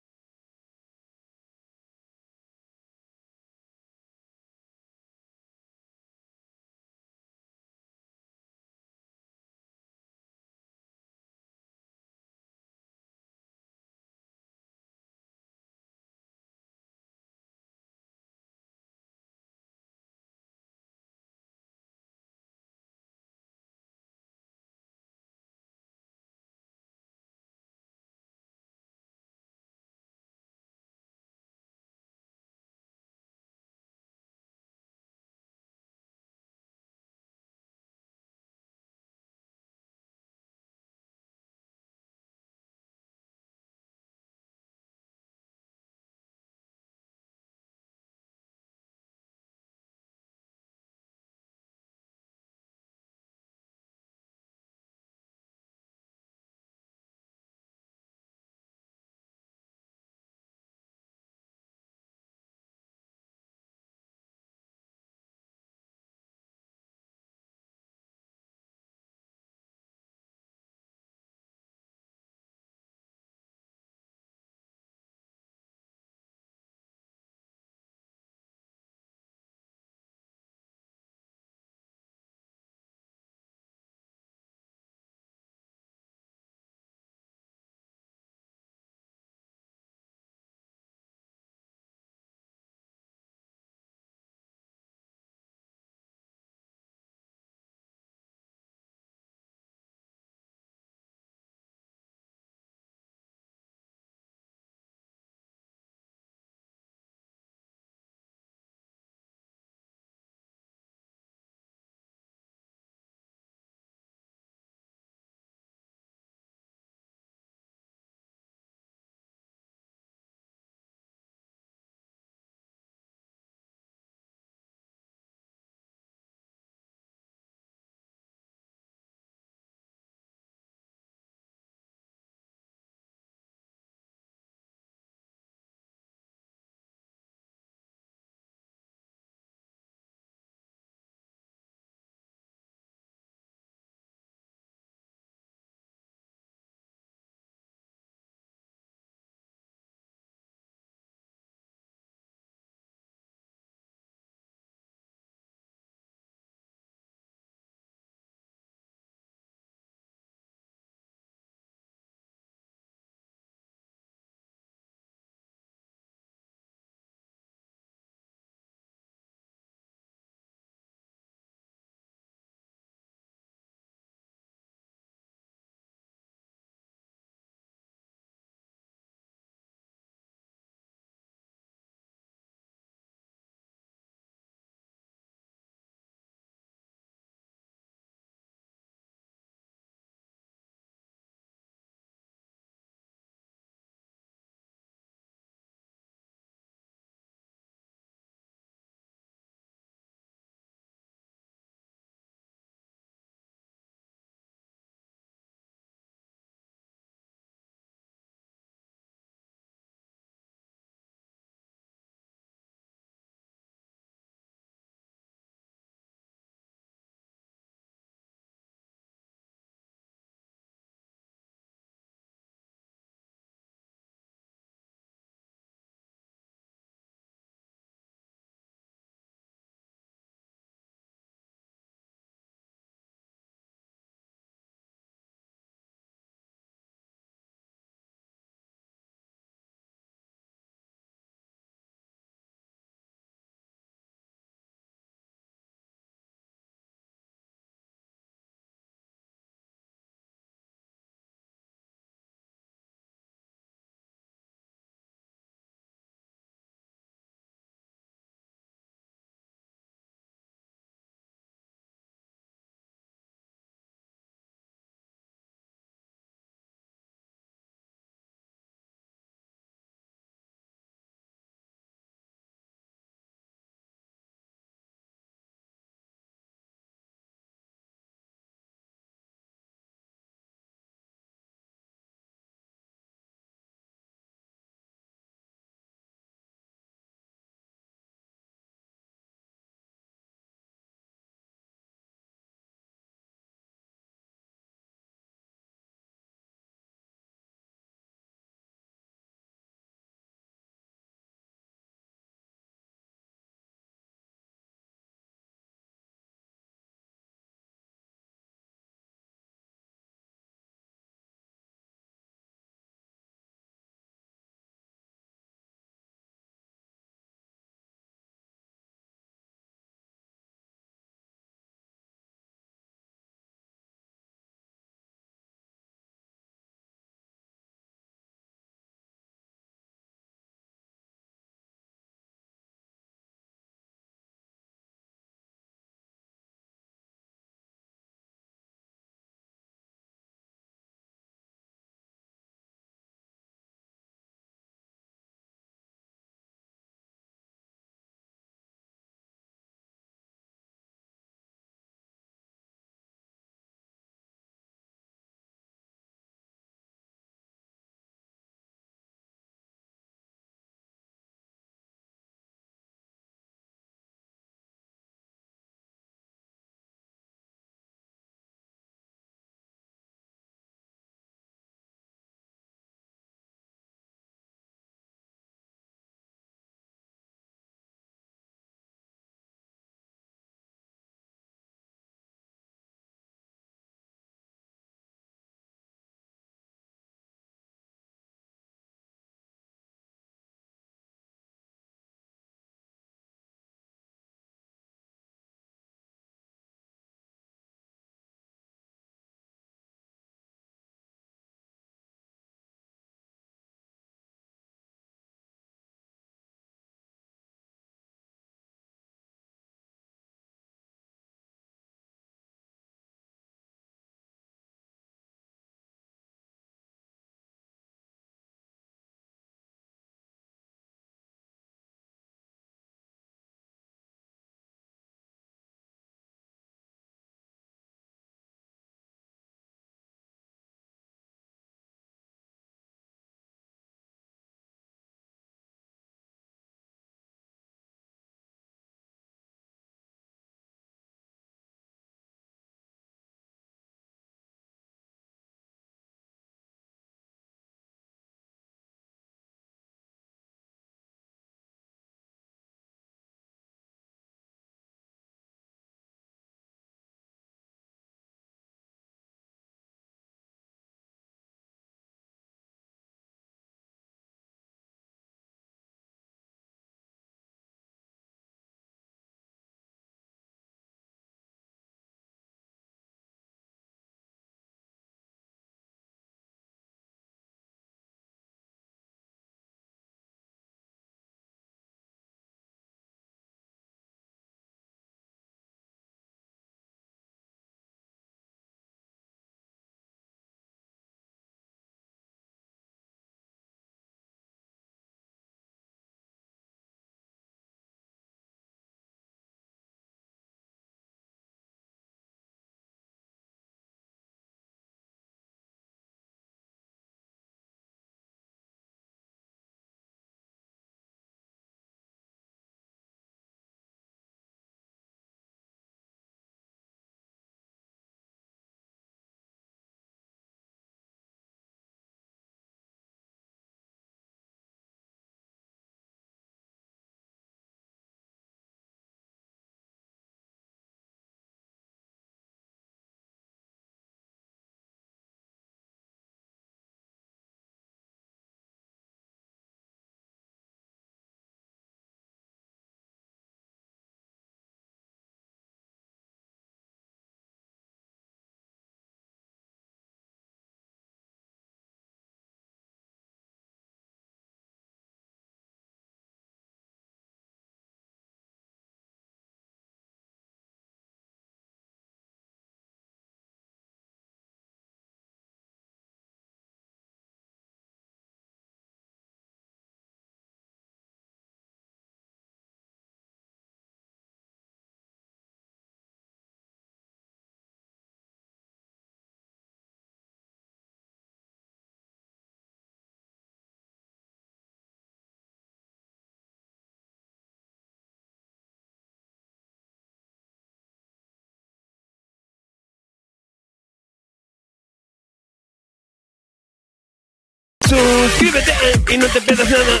suscríbete y no te pierdas nada.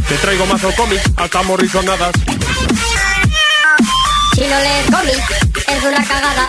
Te traigo mazo cómics, hasta morrisonadas. Si no lees cómics, es una cagada.